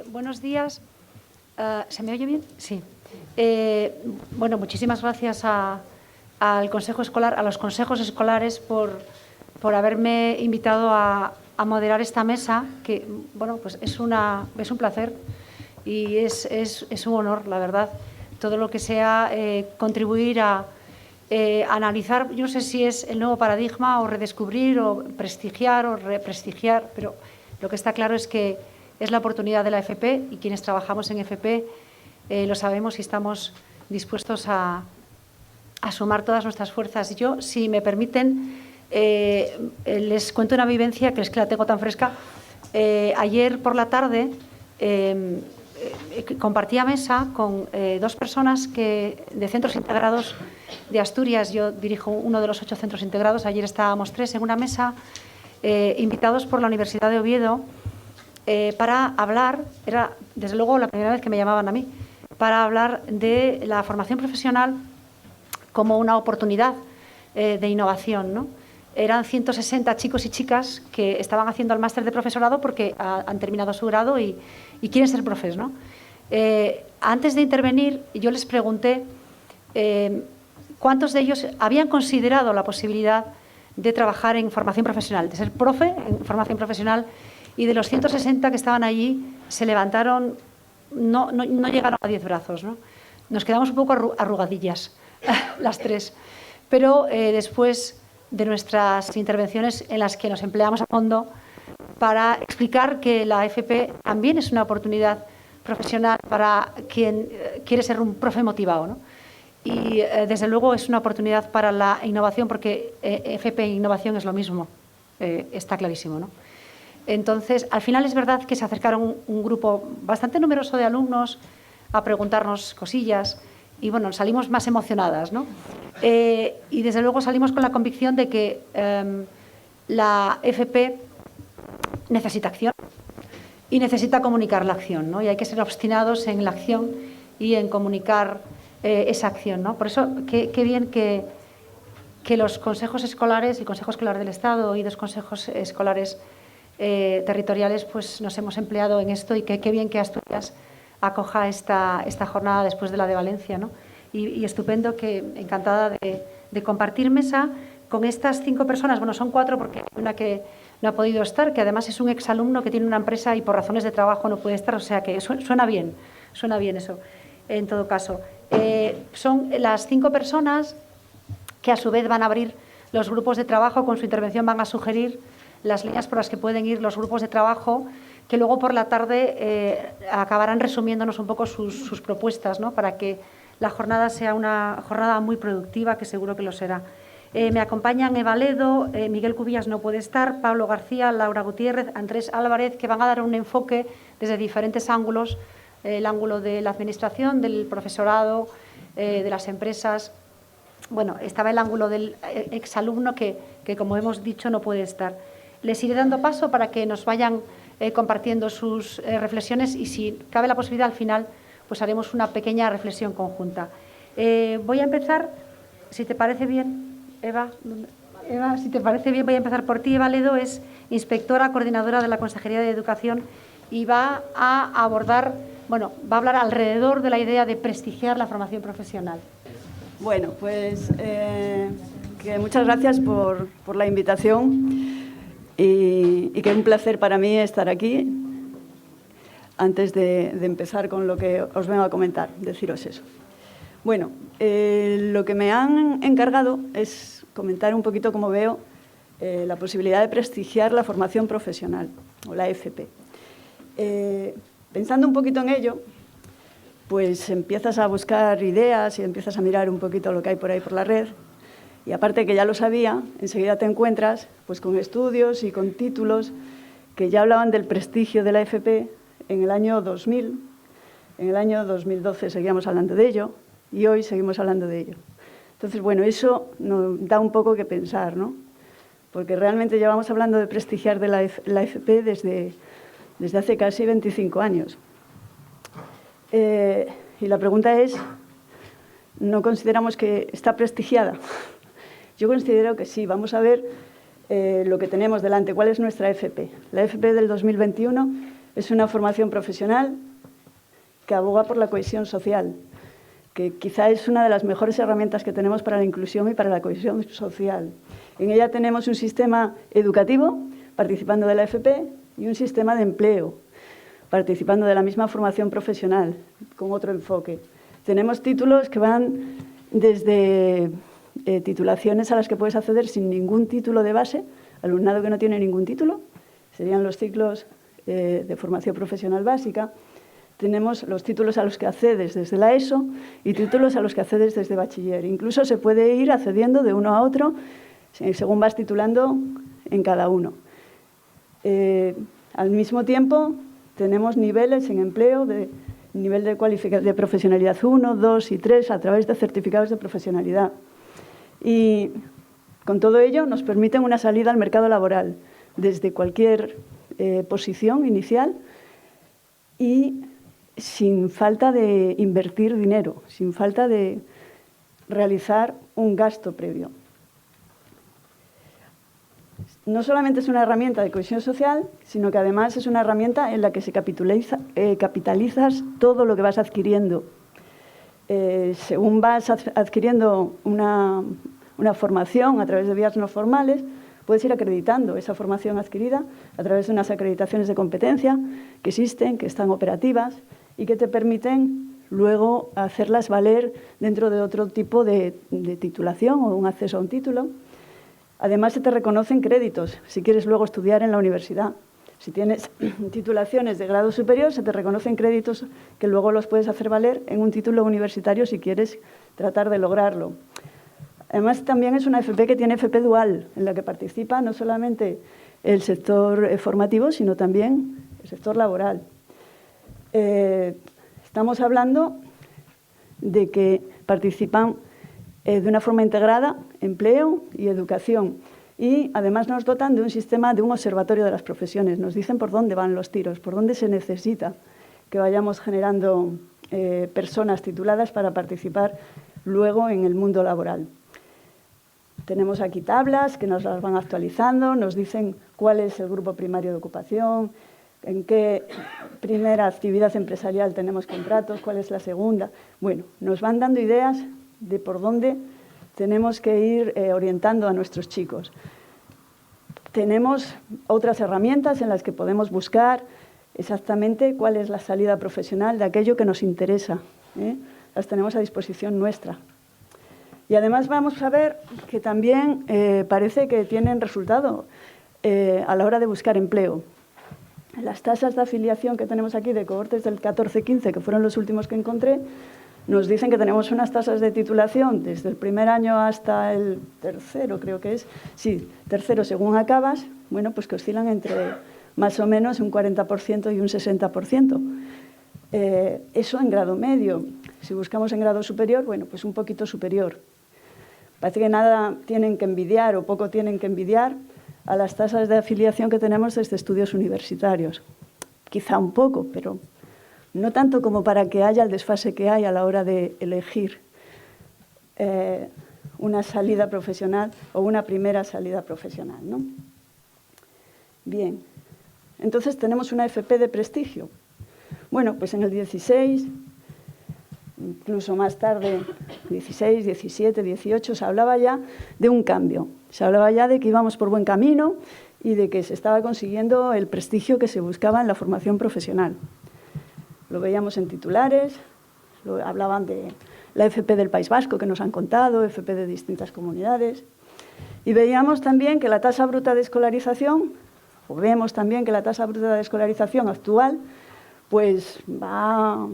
Buenos días. ¿Se me oye bien? Sí. Bueno, muchísimas gracias al Consejo Escolar, a los consejos escolares por haberme invitado a moderar esta mesa, que bueno, pues es un placer y es un honor, la verdad, todo lo que sea contribuir a analizar, yo no sé si es el nuevo paradigma o redescubrir o prestigiar o represtigiar, pero lo que está claro es que es la oportunidad de la FP y quienes trabajamos en FP lo sabemos y estamos dispuestos a sumar todas nuestras fuerzas. Yo, si me permiten, les cuento una vivencia que es que la tengo tan fresca. Ayer por la tarde compartía mesa con dos personas de centros integrados de Asturias. Yo dirijo uno de los 8 centros integrados. Ayer estábamos 3 en una mesa, invitados por la Universidad de Oviedo, para hablar, era desde luego la primera vez que me llamaban a mí, para hablar de la formación profesional como una oportunidad de innovación, ¿no? Eran 160 chicos y chicas que estaban haciendo el máster de profesorado porque han terminado su grado y quieren ser profes, ¿no? Antes de intervenir, yo les pregunté cuántos de ellos habían considerado la posibilidad de trabajar en formación profesional, de ser profe en formación profesional, y de los 160 que estaban allí se levantaron, no llegaron a 10 brazos, ¿no? Nos quedamos un poco arrugadillas, las 3. Pero después de nuestras intervenciones en las que nos empleamos a fondo para explicar que la FP también es una oportunidad profesional para quien quiere ser un profe motivado, ¿no? Y desde luego es una oportunidad para la innovación, porque FP e innovación es lo mismo, está clarísimo, ¿no? Entonces, al final es verdad que se acercaron un grupo bastante numeroso de alumnos a preguntarnos cosillas y, bueno, salimos más emocionadas, ¿no? Y, desde luego, salimos con la convicción de que la FP necesita acción y necesita comunicar la acción, ¿no? Y hay que ser obstinados en la acción y en comunicar esa acción, ¿no? Por eso, qué bien que los consejos escolares, el Consejo Escolar del Estado y los consejos escolares territoriales, pues nos hemos empleado en esto, y qué bien que Asturias acoja esta jornada después de la de Valencia, ¿no? Y estupendo, que encantada de compartir mesa con estas 5 personas. Bueno, son 4 porque hay una que no ha podido estar, que además es un exalumno que tiene una empresa y por razones de trabajo no puede estar, o sea que suena bien eso, en todo caso. Son las 5 personas que a su vez van a abrir los grupos de trabajo. Con su intervención van a sugerir las líneas por las que pueden ir los grupos de trabajo, que luego por la tarde acabarán resumiéndonos un poco sus propuestas, ¿no? Para que la jornada sea una jornada muy productiva, que seguro que lo será. Me acompañan Eva Ledo, Miguel Cubillas no puede estar, Pablo García, Laura Gutiérrez, Andrés Álvarez, que van a dar un enfoque desde diferentes ángulos, el ángulo de la administración, del profesorado, de las empresas. Bueno, estaba el ángulo del exalumno que, como hemos dicho, no puede estar. Les iré dando paso para que nos vayan compartiendo sus reflexiones, y si cabe la posibilidad, al final pues haremos una pequeña reflexión conjunta. Voy a empezar, si te parece bien, Eva, si te parece bien, voy a empezar por ti. Eva Ledo es inspectora coordinadora de la Consejería de Educación y va a abordar, bueno, va a hablar alrededor de la idea de prestigiar la formación profesional. Bueno, pues que muchas gracias por la invitación. Y que es un placer para mí estar aquí. Antes de empezar con lo que os vengo a comentar, deciros eso. Bueno, lo que me han encargado es comentar un poquito cómo veo la posibilidad de prestigiar la formación profesional, o la FP. Pensando un poquito en ello, pues empiezas a buscar ideas y empiezas a mirar un poquito lo que hay por ahí por la red. Y aparte que ya lo sabía, enseguida te encuentras pues con estudios y con títulos que ya hablaban del prestigio de la FP en el año 2000. En el año 2012 seguíamos hablando de ello y hoy seguimos hablando de ello. Entonces, bueno, eso nos da un poco que pensar, ¿no? Porque realmente llevamos hablando de prestigiar de la FP desde hace casi 25 años. Y la pregunta es, ¿no consideramos que está prestigiada? Yo considero que sí. Vamos a ver lo que tenemos delante. ¿Cuál es nuestra FP? La FP del 2021 Es una formación profesional que aboga por la cohesión social, que quizá es una de las mejores herramientas que tenemos para la inclusión y para la cohesión social. En ella tenemos un sistema educativo, participando de la FP, y un sistema de empleo, participando de la misma formación profesional, con otro enfoque. Tenemos títulos que van desde titulaciones a las que puedes acceder sin ningún título de base, alumnado que no tiene ningún título, serían los ciclos de formación profesional básica. Tenemos los títulos a los que accedes desde la ESO y títulos a los que accedes desde bachiller. Incluso se puede ir accediendo de uno a otro según vas titulando en cada uno. Al mismo tiempo, tenemos niveles en empleo de nivel de profesionalidad 1, 2 y 3 a través de certificados de profesionalidad. Y con todo ello nos permiten una salida al mercado laboral desde cualquier posición inicial y sin falta de invertir dinero, sin falta de realizar un gasto previo. No solamente es una herramienta de cohesión social, sino que además es una herramienta en la que se capitalizas todo lo que vas adquiriendo. Según vas adquiriendo una formación a través de vías no formales, puedes ir acreditando esa formación adquirida a través de unas acreditaciones de competencia que existen, que están operativas y que te permiten luego hacerlas valer dentro de otro tipo de titulación o un acceso a un título. Además, se te reconocen créditos si quieres luego estudiar en la universidad. Si tienes titulaciones de grado superior, se te reconocen créditos que luego los puedes hacer valer en un título universitario si quieres tratar de lograrlo. Además, también es una FP que tiene FP dual, en la que participa no solamente el sector formativo, sino también el sector laboral. Estamos hablando de que participan de una forma integrada empleo y educación. Y además nos dotan de un sistema, de un observatorio de las profesiones. Nos dicen por dónde van los tiros, por dónde se necesita que vayamos generando personas tituladas para participar luego en el mundo laboral. Tenemos aquí tablas que nos las van actualizando, nos dicen cuál es el grupo primario de ocupación, en qué primera actividad empresarial tenemos contratos, cuál es la segunda. Bueno, nos van dando ideas de por dónde tenemos que ir orientando a nuestros chicos. Tenemos otras herramientas en las que podemos buscar exactamente cuál es la salida profesional de aquello que nos interesa. Las tenemos a disposición nuestra. Y además vamos a ver que también parece que tienen resultado a la hora de buscar empleo. Las tasas de afiliación que tenemos aquí de cohortes del 14-15, que fueron los últimos que encontré, nos dicen que tenemos unas tasas de titulación desde el primer año hasta el tercero, creo que es. Sí, tercero según acabas, bueno, pues que oscilan entre más o menos un 40% y un 60%. Eso en grado medio. Si buscamos en grado superior, bueno, pues un poquito superior. Parece que nada tienen que envidiar o poco tienen que envidiar a las tasas de afiliación que tenemos desde estudios universitarios. Quizá un poco, pero no tanto como para que haya el desfase que hay a la hora de elegir una salida profesional o una primera salida profesional, ¿no? Bien, entonces tenemos una FP de prestigio. Bueno, pues en el 16, incluso más tarde, 16, 17, 18, se hablaba ya de un cambio. Se hablaba ya de que íbamos por buen camino y de que se estaba consiguiendo el prestigio que se buscaba en la formación profesional. Lo veíamos en titulares, hablaban de la FP del País Vasco, que nos han contado, FP de distintas comunidades. Y veíamos también que la tasa bruta de escolarización, o vemos también que la tasa bruta de escolarización actual, pues va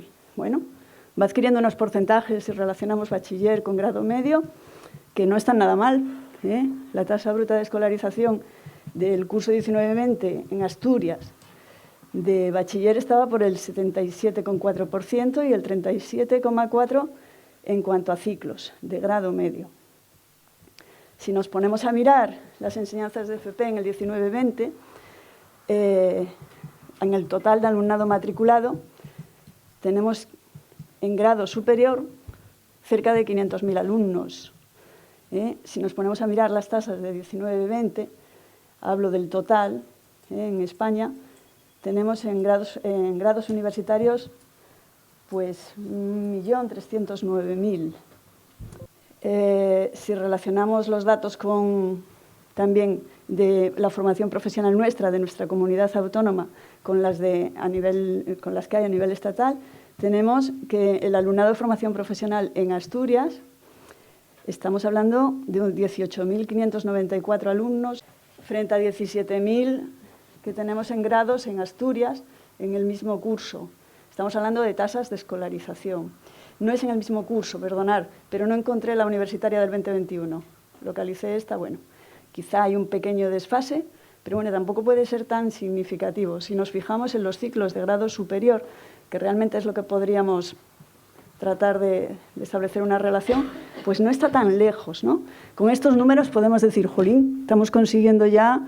adquiriendo unos porcentajes si relacionamos bachiller con grado medio, que no están nada mal. La tasa bruta de escolarización del curso 19-20 en Asturias de bachiller estaba por el 77,4% y el 37,4% en cuanto a ciclos de grado medio. Si nos ponemos a mirar las enseñanzas de FP en el 19-20, en el total de alumnado matriculado, tenemos en grado superior cerca de 500.000 alumnos. Si nos ponemos a mirar las tasas de 19-20, hablo del total en España, tenemos en grados universitarios pues 1.309.000. Si relacionamos los datos también de la formación profesional nuestra, de nuestra comunidad autónoma, con las que hay a nivel estatal, tenemos que el alumnado de formación profesional en Asturias, estamos hablando de 18.594 alumnos, frente a 17.000 que tenemos en grados en Asturias en el mismo curso. Estamos hablando de tasas de escolarización. No es en el mismo curso, perdonar, pero no encontré la universitaria del 2021. Localicé esta, bueno, quizá hay un pequeño desfase, pero bueno, tampoco puede ser tan significativo. Si nos fijamos en los ciclos de grado superior, que realmente es lo que podríamos tratar de establecer una relación, pues no está tan lejos, ¿no? Con estos números podemos decir, jolín, estamos consiguiendo ya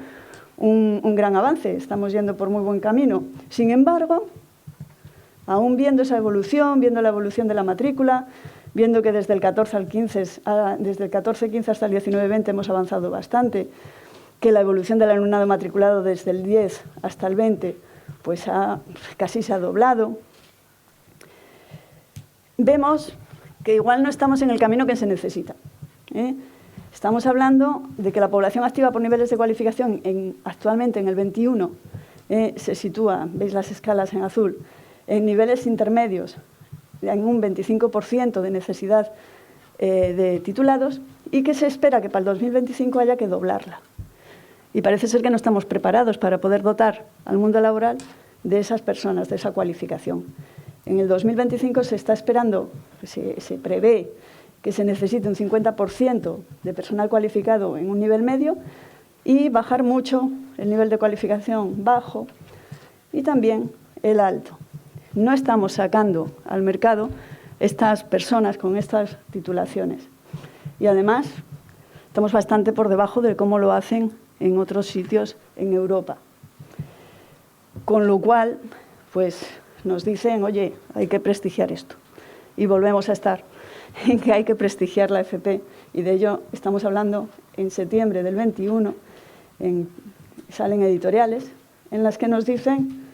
un gran avance, estamos yendo por muy buen camino. Sin embargo, aún viendo esa evolución, viendo la evolución de la matrícula, viendo que desde el 14 al 15, desde el 14-15 hasta el 19-20 hemos avanzado bastante, que la evolución del alumnado matriculado desde el 10 hasta el 20 pues casi se ha doblado, vemos que igual no estamos en el camino que se necesita, ¿eh? Estamos hablando de que la población activa por niveles de cualificación actualmente en el 21 se sitúa, veis las escalas en azul, en niveles intermedios, en un 25% de necesidad de titulados, y que se espera que para el 2025 haya que doblarla. Y parece ser que no estamos preparados para poder dotar al mundo laboral de esas personas, de esa cualificación. En el 2025 se está esperando, se prevé que se necesite un 50% de personal cualificado en un nivel medio y bajar mucho el nivel de cualificación bajo y también el alto. No estamos sacando al mercado estas personas con estas titulaciones. Y además, estamos bastante por debajo de cómo lo hacen en otros sitios en Europa. Con lo cual, pues nos dicen, oye, hay que prestigiar esto. Y volvemos a estar en que hay que prestigiar la FP. Y de ello estamos hablando en septiembre del 21, salen editoriales en las que nos dicen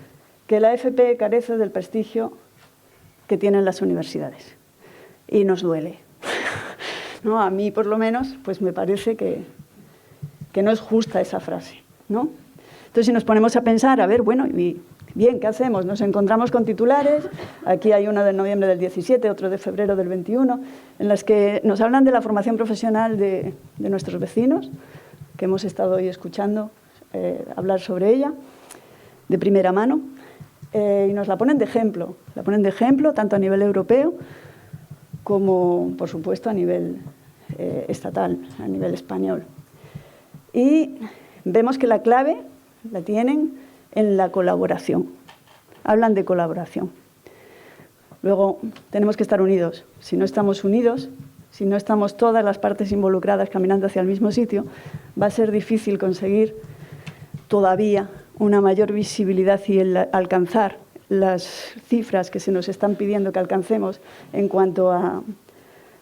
que la FP carece del prestigio que tienen las universidades. Y nos duele. ¿No? A mí, por lo menos, pues me parece que no es justa esa frase, ¿no? Entonces, si nos ponemos a pensar, a ver, bueno, y bien, ¿qué hacemos? Nos encontramos con titulares, aquí hay uno de noviembre del 17, otro de febrero del 21, en las que nos hablan de la formación profesional de nuestros vecinos, que hemos estado hoy escuchando hablar sobre ella, de primera mano, y nos la ponen de ejemplo. La ponen de ejemplo tanto a nivel europeo como, por supuesto, a nivel estatal, a nivel español. Y vemos que la clave la tienen en la colaboración. Hablan de colaboración. Luego, tenemos que estar unidos. Si no estamos unidos, si no estamos todas las partes involucradas caminando hacia el mismo sitio, va a ser difícil conseguir todavía una mayor visibilidad y alcanzar las cifras que se nos están pidiendo que alcancemos en cuanto a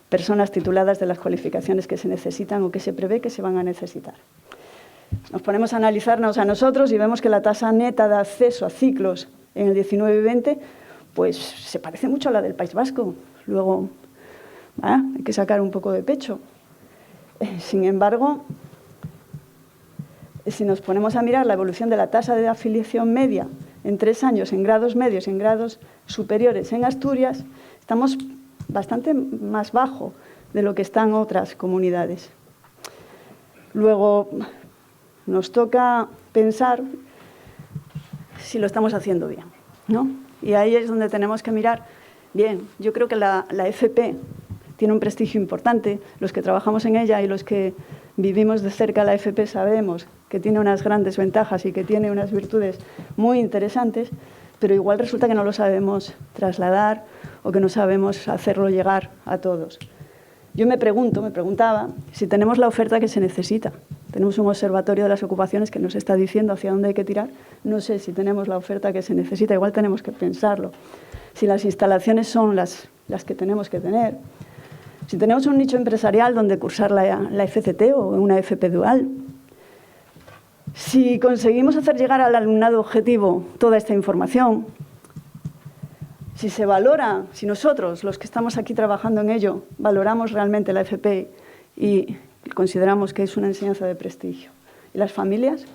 personas tituladas de las cualificaciones que se necesitan o que se prevé que se van a necesitar. Nos ponemos a analizarnos a nosotros y vemos que la tasa neta de acceso a ciclos en el 19 y 20 pues se parece mucho a la del País Vasco. Luego hay que sacar un poco de pecho. Sin embargo, si nos ponemos a mirar la evolución de la tasa de afiliación media en 3 años en grados medios y en grados superiores en Asturias, estamos bastante más bajo de lo que están otras comunidades. Luego, nos toca pensar si lo estamos haciendo bien, ¿no? Y ahí es donde tenemos que mirar. Bien, yo creo que la FP tiene un prestigio importante. Los que trabajamos en ella y los que vivimos de cerca la FP sabemos que tiene unas grandes ventajas y que tiene unas virtudes muy interesantes, pero igual resulta que no lo sabemos trasladar o que no sabemos hacerlo llegar a todos. Yo me preguntaba, si tenemos la oferta que se necesita. Tenemos un observatorio de las ocupaciones que nos está diciendo hacia dónde hay que tirar. No sé si tenemos la oferta que se necesita, igual tenemos que pensarlo. Si las instalaciones son las que tenemos que tener. Si tenemos un nicho empresarial donde cursar la FCT o una FP dual. Si conseguimos hacer llegar al alumnado objetivo toda esta información, si se valora, si nosotros, los que estamos aquí trabajando en ello, valoramos realmente la FP y consideramos que es una enseñanza de prestigio, ¿y las familias?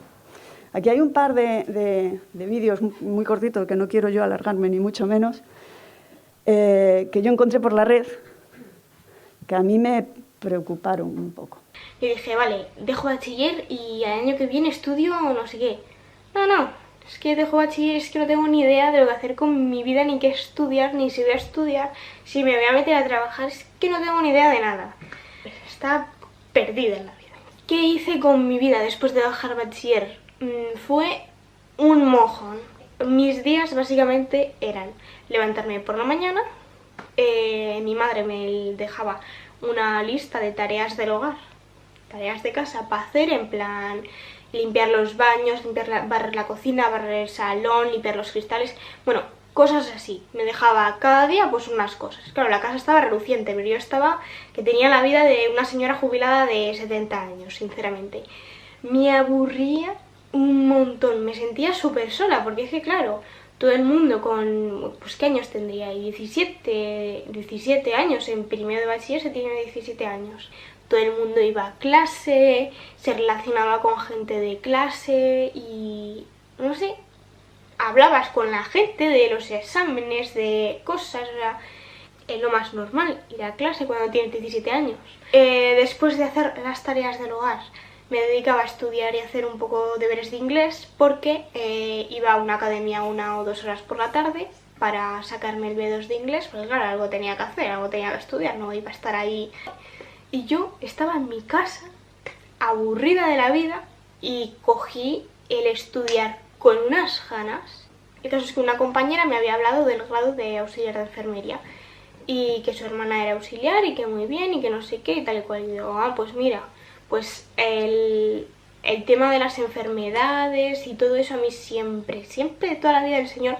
Aquí hay un par de vídeos muy cortitos, que no quiero yo alargarme ni mucho menos, que yo encontré por la red, que a mí me preocuparon un poco. Y dije, vale, dejo bachiller y al año que viene estudio o no sé qué. No, es que dejo bachiller, es que no tengo ni idea de lo que hacer con mi vida, ni qué estudiar, ni si voy a estudiar, si me voy a meter a trabajar, es que no tengo ni idea de nada. Estaba perdida en la vida. ¿Qué hice con mi vida después de dejar bachiller? Fue un mojón. Mis días básicamente eran levantarme por la mañana, mi madre me dejaba una lista de tareas del hogar, tareas de casa para hacer, en plan limpiar los baños, barrer la cocina, barrer el salón, limpiar los cristales, bueno, cosas así. Me dejaba cada día pues unas cosas. Claro, la casa estaba reluciente, pero yo estaba que tenía la vida de una señora jubilada de 70 años, sinceramente. Me aburría un montón, me sentía súper sola, porque es que claro, todo el mundo con, pues ¿qué años tendría? 17 años, en primero de bachiller se tiene 17 años. Todo el mundo iba a clase, se relacionaba con gente de clase y, no sé, hablabas con la gente de los exámenes, de cosas, o sea, es lo más normal, ir a clase cuando tienes 17 años. Después de hacer las tareas del hogar, me dedicaba a estudiar y a hacer un poco deberes de inglés porque iba a una academia 1 o 2 horas por la tarde para sacarme el B2 de inglés, porque claro, algo tenía que hacer, algo tenía que estudiar, no iba a estar ahí. Y yo estaba en mi casa, aburrida de la vida, y cogí el estudiar con unas ganas. El caso es que una compañera me había hablado del grado de auxiliar de enfermería y que su hermana era auxiliar y que muy bien y que no sé qué y tal y cual. Y digo, pues mira, pues el tema de las enfermedades y todo eso a mí siempre, toda la vida del Señor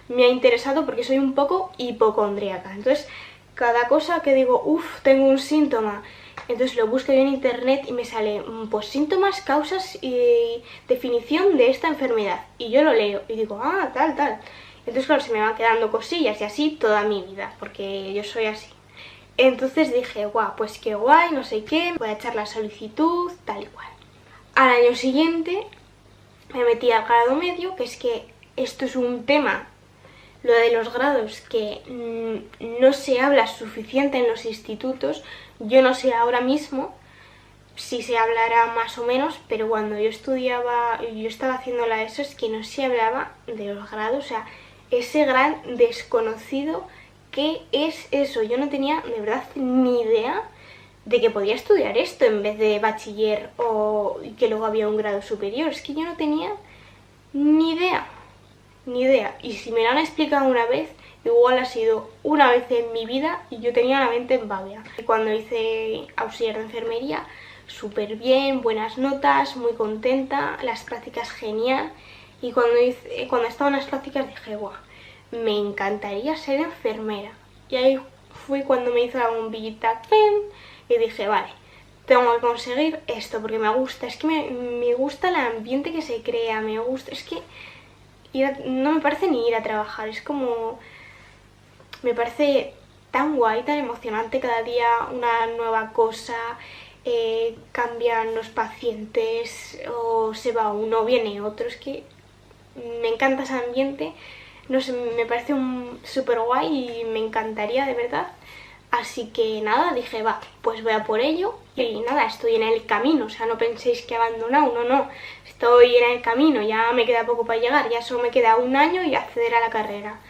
me ha interesado porque soy un poco hipocondríaca. Entonces, cada cosa que digo, tengo un síntoma, entonces lo busco yo en internet y me sale, pues síntomas, causas y definición de esta enfermedad. Y yo lo leo y digo, tal. Entonces, claro, se me van quedando cosillas y así toda mi vida, porque yo soy así. Entonces dije, pues qué guay, no sé qué, voy a echar la solicitud, tal y cual. Al año siguiente me metí al grado medio, que es que esto es un tema, lo de los grados, que no se habla suficiente en los institutos. Yo no sé ahora mismo si se hablará más o menos, pero cuando yo estaba haciendo la ESO, es que no se hablaba de los grados, o sea, ese gran desconocido. ¿Qué es eso? Yo no tenía de verdad ni idea de que podía estudiar esto en vez de bachiller o que luego había un grado superior. Es que yo no tenía ni idea. Y si me lo han explicado una vez, igual ha sido una vez en mi vida y yo tenía la mente en babia. Cuando hice auxiliar de enfermería, súper bien, buenas notas, muy contenta, las prácticas genial. Y cuando estaba en las prácticas dije, me encantaría ser enfermera. Y ahí fui cuando me hizo la bombillita y dije, vale, tengo que conseguir esto porque me gusta. Es que me gusta el ambiente que se crea, me gusta. Es que no me parece ni ir a trabajar, es como... Me parece tan guay, tan emocionante, cada día una nueva cosa, cambian los pacientes o se va uno, viene otro. Es que me encanta ese ambiente. No sé, me parece súper guay y me encantaría, de verdad. Así que nada, dije, pues voy a por ello. Y nada, estoy en el camino, o sea, no penséis que he abandonado, no. Estoy en el camino, ya me queda poco para llegar, ya solo me queda 1 año y acceder a la carrera.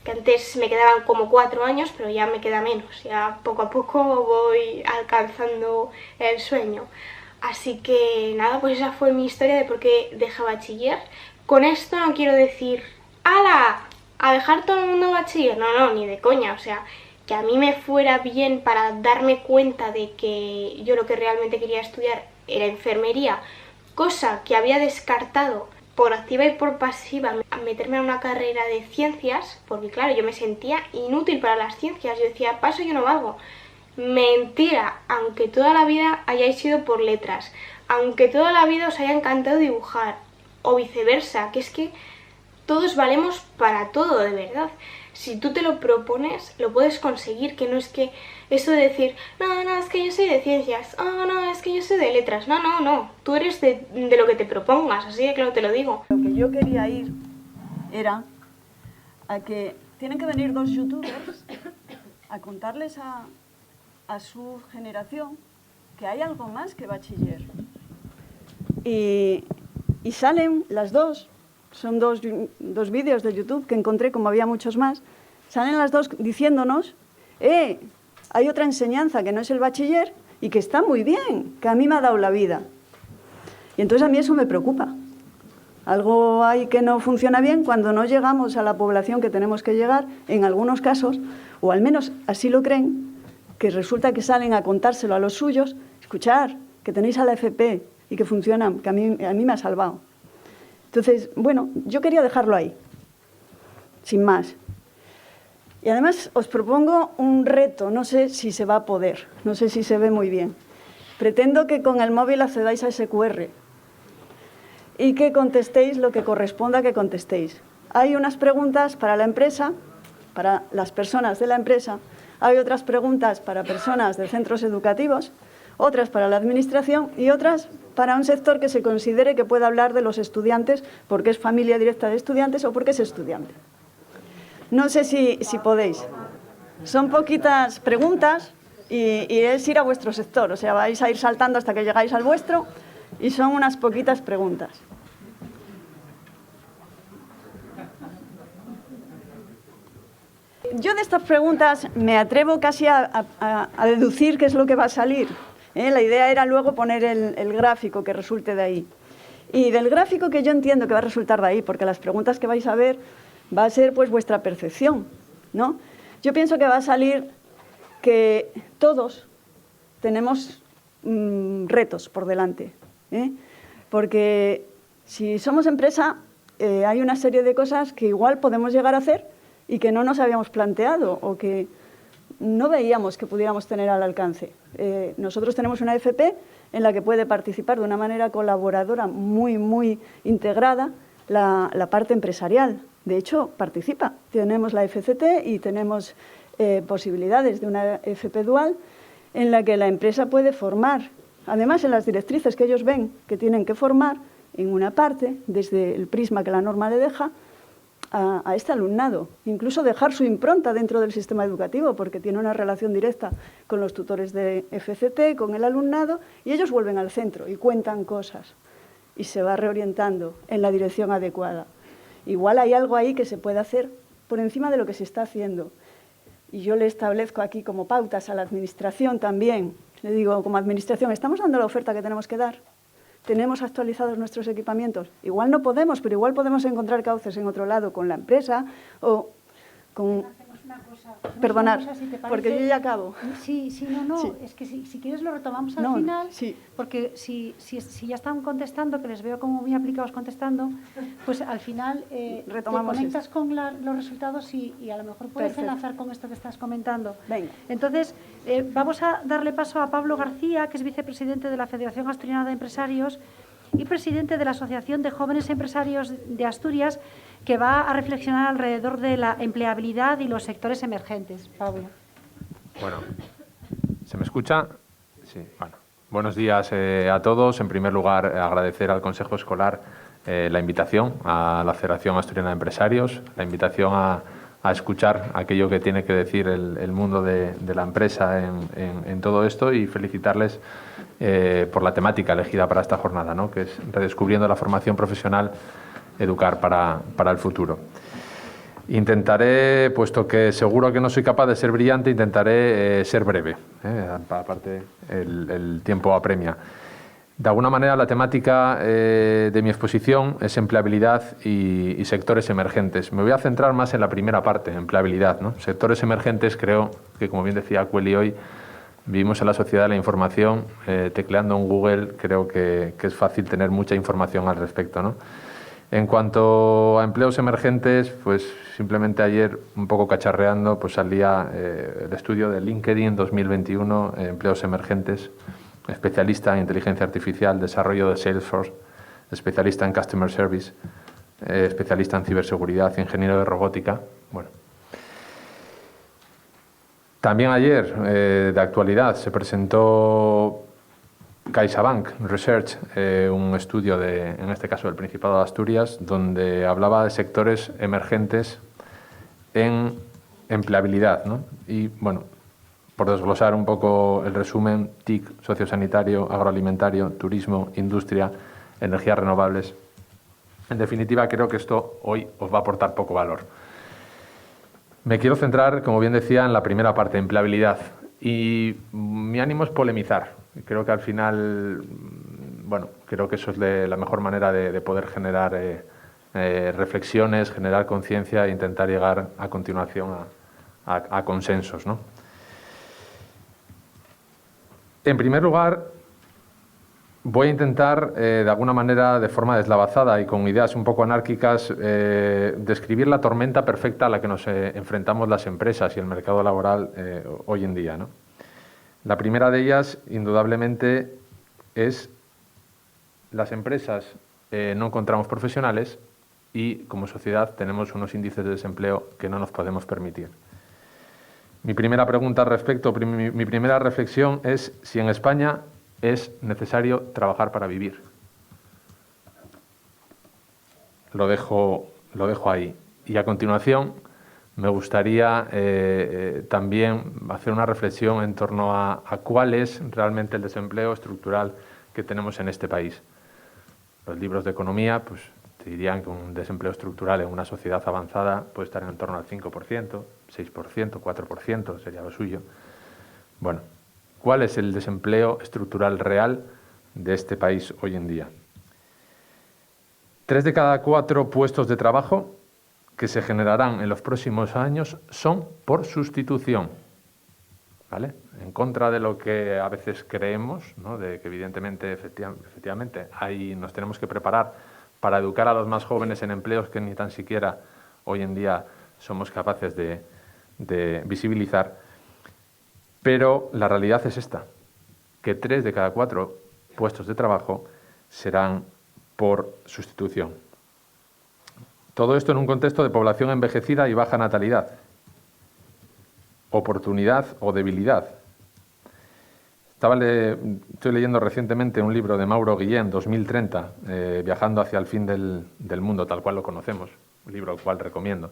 Que antes me quedaban como 4 años, pero ya me queda menos, ya poco a poco voy alcanzando el sueño. Así que nada, pues esa fue mi historia de por qué dejé bachiller. Con esto no quiero decir... ¡Hala! ¿A dejar todo el mundo bachiller? No, ni de coña, o sea, que a mí me fuera bien para darme cuenta de que yo lo que realmente quería estudiar era enfermería, cosa que había descartado por activa y por pasiva, meterme a una carrera de ciencias, porque claro, yo me sentía inútil para las ciencias, yo decía, paso yo no valgo. Mentira, aunque toda la vida hayáis ido por letras, aunque toda la vida os haya encantado dibujar, o viceversa, que es que todos valemos para todo, de verdad. Si tú te lo propones, lo puedes conseguir, que no es que eso de decir, no, es que yo soy de ciencias, no, es que yo soy de letras, no, tú eres de lo que te propongas, así de claro te lo digo. Lo que yo quería ir era a que tienen que venir 2 youtubers a contarles a su generación que hay algo más que bachiller. Y salen las dos, son dos vídeos de YouTube que encontré, como había muchos más, salen las dos diciéndonos, hay otra enseñanza que no es el bachiller y que está muy bien, que a mí me ha dado la vida. Y entonces a mí eso me preocupa. Algo hay que no funciona bien cuando no llegamos a la población que tenemos que llegar, en algunos casos, o al menos así lo creen, que resulta que salen a contárselo a los suyos, escuchar, que tenéis a la FP y que funciona, que a mí me ha salvado. Entonces, bueno, yo quería dejarlo ahí, sin más. Y además os propongo un reto, no sé si se va a poder, no sé si se ve muy bien. Pretendo que con el móvil accedáis a ese QR y que contestéis lo que corresponda que contestéis. Hay unas preguntas para la empresa, para las personas de la empresa, hay otras preguntas para personas de centros educativos, otras para la administración y otras para un sector que se considere que pueda hablar de los estudiantes porque es familia directa de estudiantes o porque es estudiante. No sé si podéis. Son poquitas preguntas y es ir a vuestro sector, o sea, vais a ir saltando hasta que llegáis al vuestro y son unas poquitas preguntas. Yo de estas preguntas me atrevo casi a deducir qué es lo que va a salir. La idea era luego poner el gráfico que resulte de ahí. Y del gráfico que yo entiendo que va a resultar de ahí, porque las preguntas que vais a ver va a ser pues vuestra percepción, ¿no? Yo pienso que va a salir que todos tenemos retos por delante, porque si somos empresa hay una serie de cosas que igual podemos llegar a hacer y que no nos habíamos planteado o que no veíamos que pudiéramos tener al alcance. Nosotros tenemos una FP en la que puede participar de una manera colaboradora muy integrada la parte empresarial. De hecho, participa. Tenemos la FCT y tenemos posibilidades de una FP dual en la que la empresa puede formar. Además, en las directrices que ellos ven que tienen que formar, en una parte, desde el prisma que la norma le deja, a este alumnado, incluso dejar su impronta dentro del sistema educativo, porque tiene una relación directa con los tutores de FCT, con el alumnado, y ellos vuelven al centro y cuentan cosas, y se va reorientando en la dirección adecuada. Igual hay algo ahí que se puede hacer por encima de lo que se está haciendo. Y yo le establezco aquí como pautas a la administración también. Le digo, como administración, ¿estamos dando la oferta que tenemos que dar? ¿Tenemos actualizados nuestros equipamientos? Igual no podemos, pero igual podemos encontrar cauces en otro lado con la empresa o con... Perdonar, si porque yo ya acabo. Sí, no, sí. Es que si quieres lo retomamos al final, sí. Porque si ya están contestando, que les veo como muy aplicados contestando, pues al final retomamos te conectas con los resultados y a lo mejor puedes enlazar con esto que estás comentando. Venga. Entonces, vamos a darle paso a Pablo García, que es vicepresidente de la Federación Asturiana de Empresarios y presidente de la Asociación de Jóvenes Empresarios de Asturias, que va a reflexionar alrededor de la empleabilidad y los sectores emergentes. Pablo. Bueno, ¿se me escucha? Sí, bueno. Buenos días a todos. En primer lugar, agradecer al Consejo Escolar la invitación a la Federación Asturiana de Empresarios, la invitación a escuchar aquello que tiene que decir el mundo de la empresa en todo esto y felicitarles por la temática elegida para esta jornada, ¿no? Que es redescubriendo la formación profesional, educar para el futuro. Intentaré, puesto que seguro que no soy capaz de ser brillante, intentaré ser breve. Aparte, el tiempo apremia. De alguna manera, la temática de mi exposición es empleabilidad y sectores emergentes. Me voy a centrar más en la primera parte, empleabilidad, ¿no? Sectores emergentes, creo que, como bien decía Cueli hoy, vivimos en la sociedad de la información. Tecleando en Google, creo que es fácil tener mucha información al respecto, ¿no? En cuanto a empleos emergentes, pues simplemente ayer, un poco cacharreando, pues salía el estudio de LinkedIn 2021, empleos emergentes, especialista en inteligencia artificial, desarrollo de Salesforce, especialista en Customer Service, especialista en ciberseguridad, ingeniero de robótica. Bueno. También ayer, de actualidad, se presentó CaixaBank Research, un estudio en este caso del Principado de Asturias, donde hablaba de sectores emergentes en empleabilidad, ¿no? Y bueno, por desglosar un poco el resumen: TIC, sociosanitario, agroalimentario, turismo, industria, energías renovables. En definitiva, creo que esto hoy os va a aportar poco valor. Me quiero centrar, como bien decía, en la primera parte, empleabilidad. Y mi ánimo es polemizar. Creo que al final, bueno, creo que eso es la mejor manera de poder generar reflexiones, generar conciencia e intentar llegar a continuación a consensos, ¿no? En primer lugar, voy a intentar, de alguna manera, de forma deslavazada y con ideas un poco anárquicas, describir la tormenta perfecta a la que nos enfrentamos las empresas y el mercado laboral hoy en día, ¿no? La primera de ellas, indudablemente, es las empresas no encontramos profesionales y, como sociedad, tenemos unos índices de desempleo que no nos podemos permitir. Mi primera pregunta al respecto, mi primera reflexión es si en España es necesario trabajar para vivir. Lo dejo ahí. Y a continuación me gustaría también hacer una reflexión en torno a cuál es realmente el desempleo estructural que tenemos en este país. Los libros de economía pues, te dirían que un desempleo estructural en una sociedad avanzada puede estar en torno al 5%, 6%, 4%, sería lo suyo. Bueno, ¿cuál es el desempleo estructural real de este país hoy en día? 3 de cada 4 puestos de trabajo que se generarán en los próximos años son por sustitución, ¿vale? En contra de lo que a veces creemos, ¿no? De que evidentemente, efectivamente, nos tenemos que preparar para educar a los más jóvenes en empleos que ni tan siquiera hoy en día somos capaces de visibilizar. Pero la realidad es esta, que 3 de cada 4 puestos de trabajo serán por sustitución. Todo esto en un contexto de población envejecida y baja natalidad. Oportunidad o debilidad. Estoy leyendo recientemente un libro de Mauro Guillén, 2030, Viajando hacia el fin del mundo, tal cual lo conocemos, un libro al cual recomiendo.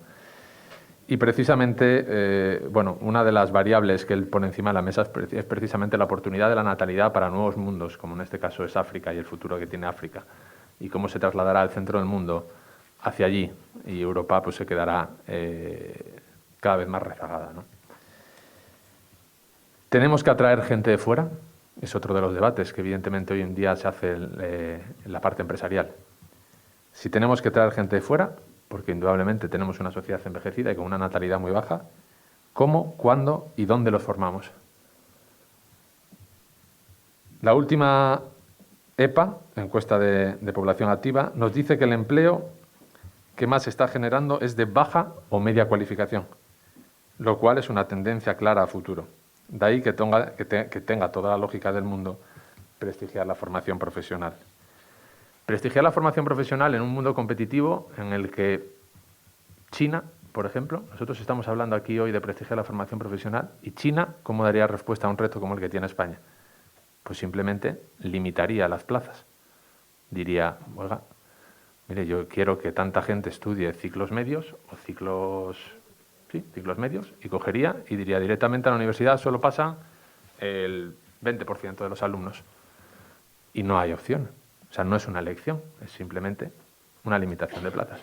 Y precisamente, una de las variables que él pone encima de la mesa es precisamente la oportunidad de la natalidad para nuevos mundos, como en este caso es África y el futuro que tiene África, y cómo se trasladará el centro del mundo hacia allí, y Europa pues se quedará cada vez más rezagada, ¿no? ¿Tenemos que atraer gente de fuera? Es otro de los debates que evidentemente hoy en día se hace en la parte empresarial. Si tenemos que traer gente de fuera, porque indudablemente tenemos una sociedad envejecida y con una natalidad muy baja, ¿cómo, cuándo y dónde los formamos? La última EPA, encuesta de población activa, nos dice que el empleo que más se está generando es de baja o media cualificación, lo cual es una tendencia clara a futuro. De ahí que tenga toda la lógica del mundo prestigiar la formación profesional. Prestigiar la formación profesional en un mundo competitivo en el que China, por ejemplo, nosotros estamos hablando aquí hoy de prestigiar la formación profesional, y China, ¿cómo daría respuesta a un reto como el que tiene España? Pues simplemente limitaría las plazas. Diría, oiga, mire, yo quiero que tanta gente estudie ciclos medios o ciclos medios, y cogería y diría directamente a la universidad solo pasan el 20% de los alumnos. Y no hay opción. O sea, no es una elección, es simplemente una limitación de plazas.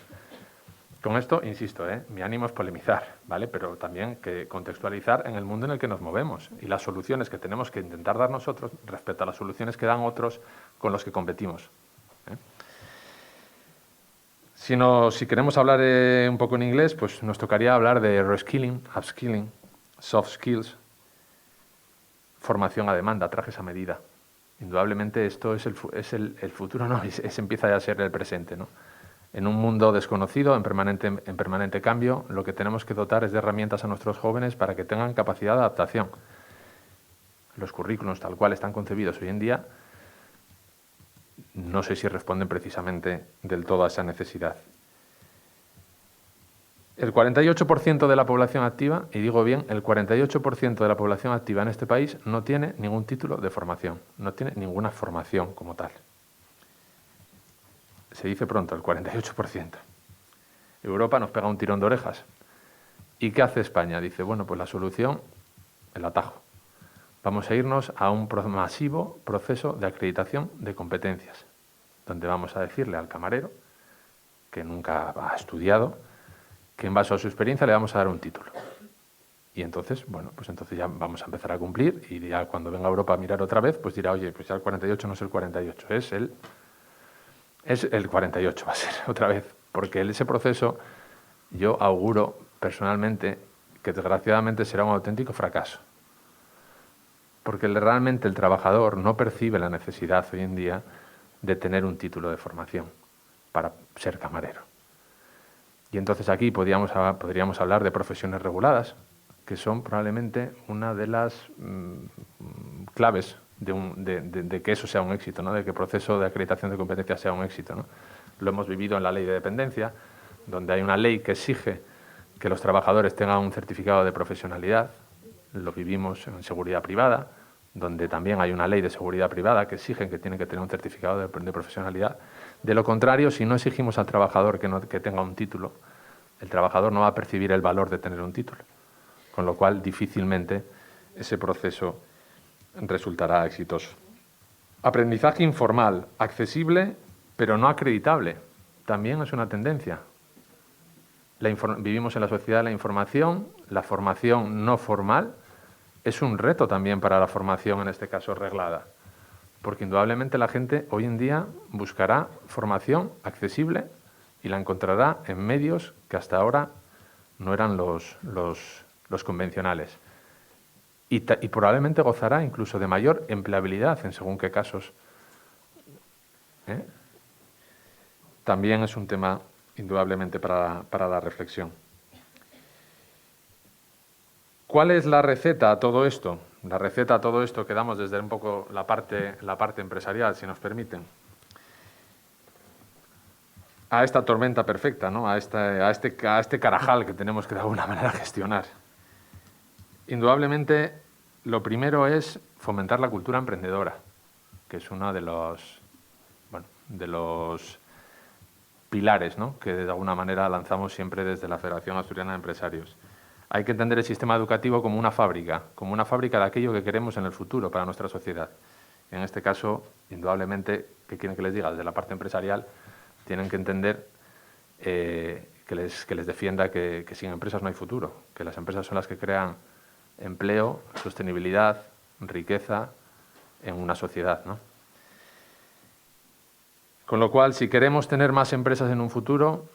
Con esto, insisto, mi ánimo es polemizar, ¿vale? Pero también que contextualizar en el mundo en el que nos movemos y las soluciones que tenemos que intentar dar nosotros respecto a las soluciones que dan otros con los que competimos. Si queremos hablar un poco en inglés, pues nos tocaría hablar de reskilling, upskilling, soft skills, formación a demanda, trajes a medida. Indudablemente esto es el futuro, no, empieza ya a ser el presente, ¿no? En un mundo desconocido, en permanente cambio, lo que tenemos que dotar es de herramientas a nuestros jóvenes para que tengan capacidad de adaptación. los currículos tal cual están concebidos hoy en día, no sé si responden precisamente del todo a esa necesidad. El 48% de la población activa, y digo bien, el 48% de la población activa en este país no tiene ningún título de formación, no tiene ninguna formación como tal. Se dice pronto, el 48%. Europa nos pega un tirón de orejas. ¿Y qué hace España? Dice, bueno, pues la solución, el atajo. Vamos a irnos a un masivo proceso de acreditación de competencias, donde vamos a decirle al camarero, que nunca ha estudiado, que en base a su experiencia le vamos a dar un título. Y entonces, bueno, pues entonces ya vamos a empezar a cumplir y ya cuando venga Europa a mirar otra vez, pues dirá, oye, pues ya el 48 no es el 48, es el 48 va a ser otra vez. Porque ese proceso yo auguro personalmente que desgraciadamente será un auténtico fracaso. Porque realmente el trabajador no percibe la necesidad hoy en día de tener un título de formación para ser camarero. Y entonces aquí podríamos hablar de profesiones reguladas, que son probablemente una de las claves de que eso sea un éxito, ¿no? De que el proceso de acreditación de competencias sea un éxito, ¿no? Lo hemos vivido en la ley de dependencia, donde hay una ley que exige que los trabajadores tengan un certificado de profesionalidad. Lo vivimos en seguridad privada, donde también hay una ley de seguridad privada que exige que tienen que tener un certificado de profesionalidad. De lo contrario, si no exigimos al trabajador que tenga un título, el trabajador no va a percibir el valor de tener un título, con lo cual difícilmente ese proceso resultará exitoso. Aprendizaje informal, accesible pero no acreditable, también es una tendencia. Vivimos en la sociedad de la información, la formación no formal es un reto también para la formación, en este caso reglada, porque indudablemente la gente hoy en día buscará formación accesible y la encontrará en medios que hasta ahora no eran los convencionales. Y probablemente gozará incluso de mayor empleabilidad en según qué casos. También es un tema indudablemente para la reflexión. ¿Cuál es la receta a todo esto? La receta a todo esto que damos desde un poco la parte empresarial, si nos permiten. A esta tormenta perfecta, ¿no? a este carajal que tenemos que de alguna manera gestionar. Indudablemente, lo primero es fomentar la cultura emprendedora, que es uno de los pilares, ¿no? Que de alguna manera lanzamos siempre desde la Federación Asturiana de Empresarios. Hay que entender el sistema educativo como una fábrica de aquello que queremos en el futuro para nuestra sociedad. En este caso, indudablemente, ¿qué quieren que les diga? Desde la parte empresarial tienen que entender que les defienda que sin empresas no hay futuro, que las empresas son las que crean empleo, sostenibilidad, riqueza en una sociedad, ¿no? Con lo cual, si queremos tener más empresas en un futuro,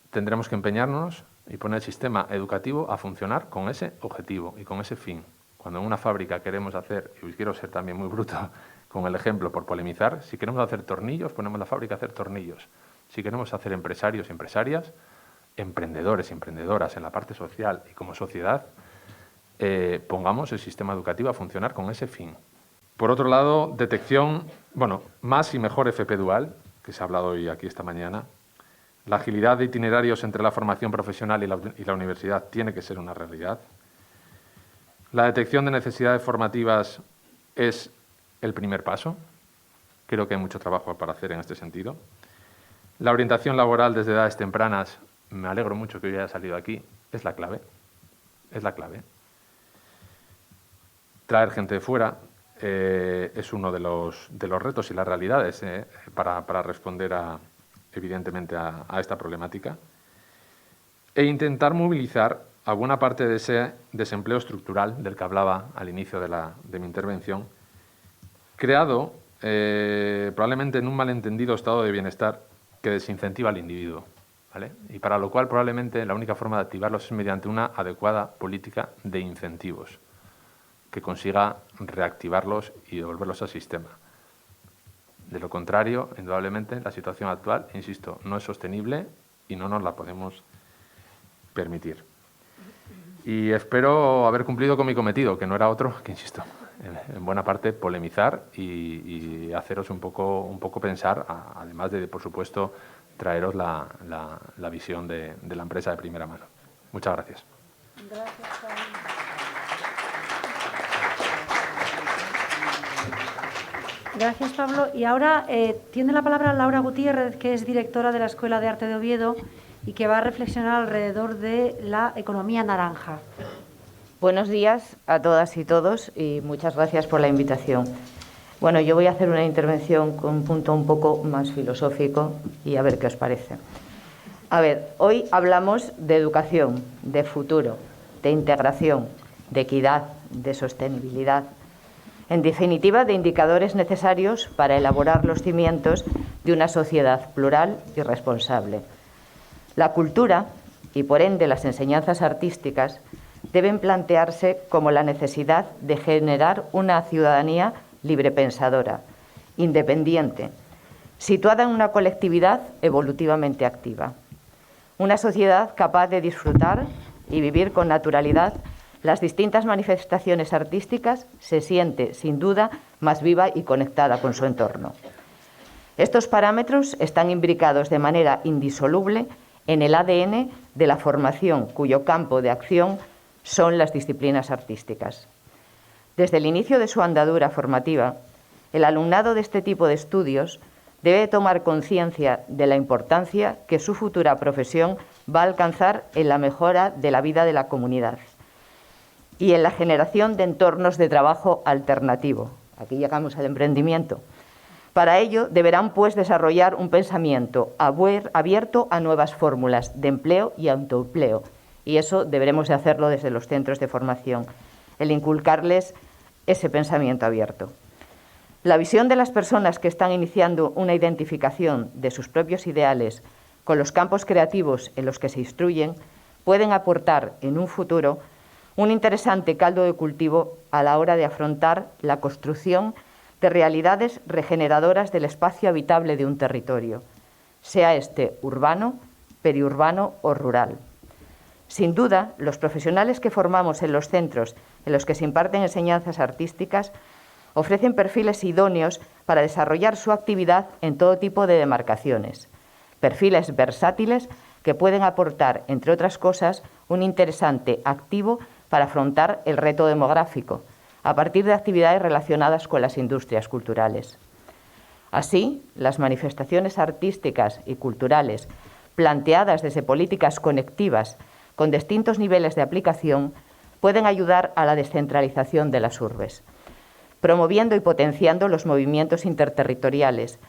tendremos que empeñarnos y poner el sistema educativo a funcionar con ese objetivo y con ese fin. Cuando en una fábrica queremos hacer, y quiero ser también muy bruto con el ejemplo por polemizar, si queremos hacer tornillos, ponemos la fábrica a hacer tornillos. Si queremos hacer empresarios y empresarias, emprendedores y emprendedoras en la parte social y como sociedad, pongamos el sistema educativo a funcionar con ese fin. Por otro lado, más y mejor FP dual, que se ha hablado hoy aquí esta mañana. La agilidad de itinerarios entre la formación profesional y la universidad tiene que ser una realidad. La detección de necesidades formativas es el primer paso. Creo que hay mucho trabajo para hacer en este sentido. La orientación laboral desde edades tempranas, me alegro mucho que hoy haya salido aquí, es la clave. Es la clave. Traer gente de fuera es uno de los retos y las realidades para responder evidentemente a esta problemática. E intentar movilizar a buena parte de ese desempleo estructural del que hablaba al inicio de mi intervención, creado probablemente en un malentendido estado de bienestar que desincentiva al individuo, ¿vale? Y para lo cual probablemente la única forma de activarlos es mediante una adecuada política de incentivos que consiga reactivarlos y devolverlos al sistema. De lo contrario, indudablemente, la situación actual, insisto, no es sostenible y no nos la podemos permitir. Y espero haber cumplido con mi cometido, que no era otro que, insisto, en buena parte, polemizar y haceros un poco pensar, además de, por supuesto, traeros la visión de la empresa de primera mano. Muchas gracias. Gracias, Pablo. Gracias, Pablo. Y ahora tiene la palabra Laura Gutiérrez, que es directora de la Escuela de Arte de Oviedo y que va a reflexionar alrededor de la economía naranja. Buenos días a todas y todos y muchas gracias por la invitación. Bueno, yo voy a hacer una intervención con un punto un poco más filosófico y a ver qué os parece. A ver, hoy hablamos de educación, de futuro, de integración, de equidad, de sostenibilidad. En definitiva, de indicadores necesarios para elaborar los cimientos de una sociedad plural y responsable. La cultura, y por ende las enseñanzas artísticas, deben plantearse como la necesidad de generar una ciudadanía librepensadora, independiente, situada en una colectividad evolutivamente activa. Una sociedad capaz de disfrutar y vivir con naturalidad las distintas manifestaciones artísticas se siente, sin duda, más viva y conectada con su entorno. Estos parámetros están imbricados de manera indisoluble en el ADN de la formación, cuyo campo de acción son las disciplinas artísticas. Desde el inicio de su andadura formativa, el alumnado de este tipo de estudios debe tomar conciencia de la importancia que su futura profesión va a alcanzar en la mejora de la vida de la comunidad y en la generación de entornos de trabajo alternativo. Aquí llegamos al emprendimiento. Para ello, deberán pues desarrollar un pensamiento abierto a nuevas fórmulas de empleo y autoempleo, y eso deberemos de hacerlo desde los centros de formación, el inculcarles ese pensamiento abierto. La visión de las personas que están iniciando una identificación de sus propios ideales con los campos creativos en los que se instruyen pueden aportar en un futuro un interesante caldo de cultivo a la hora de afrontar la construcción de realidades regeneradoras del espacio habitable de un territorio, sea este urbano, periurbano o rural. Sin duda, los profesionales que formamos en los centros en los que se imparten enseñanzas artísticas ofrecen perfiles idóneos para desarrollar su actividad en todo tipo de demarcaciones, perfiles versátiles que pueden aportar, entre otras cosas, un interesante activo para afrontar el reto demográfico, a partir de actividades relacionadas con las industrias culturales. Así, las manifestaciones artísticas y culturales planteadas desde políticas conectivas con distintos niveles de aplicación pueden ayudar a la descentralización de las urbes, promoviendo y potenciando los movimientos interterritoriales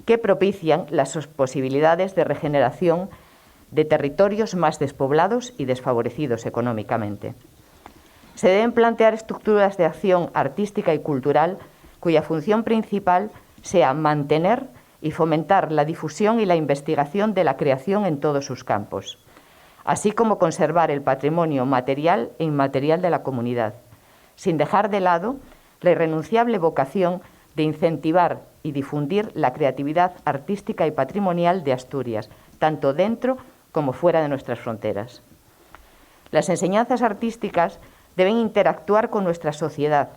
que propician las posibilidades de regeneración de territorios más despoblados y desfavorecidos económicamente. Se deben plantear estructuras de acción artística y cultural cuya función principal sea mantener y fomentar la difusión y la investigación de la creación en todos sus campos, así como conservar el patrimonio material e inmaterial de la comunidad, sin dejar de lado la irrenunciable vocación de incentivar y difundir la creatividad artística y patrimonial de Asturias, tanto dentro como fuera de nuestras fronteras. Las enseñanzas artísticas deben interactuar con nuestra sociedad,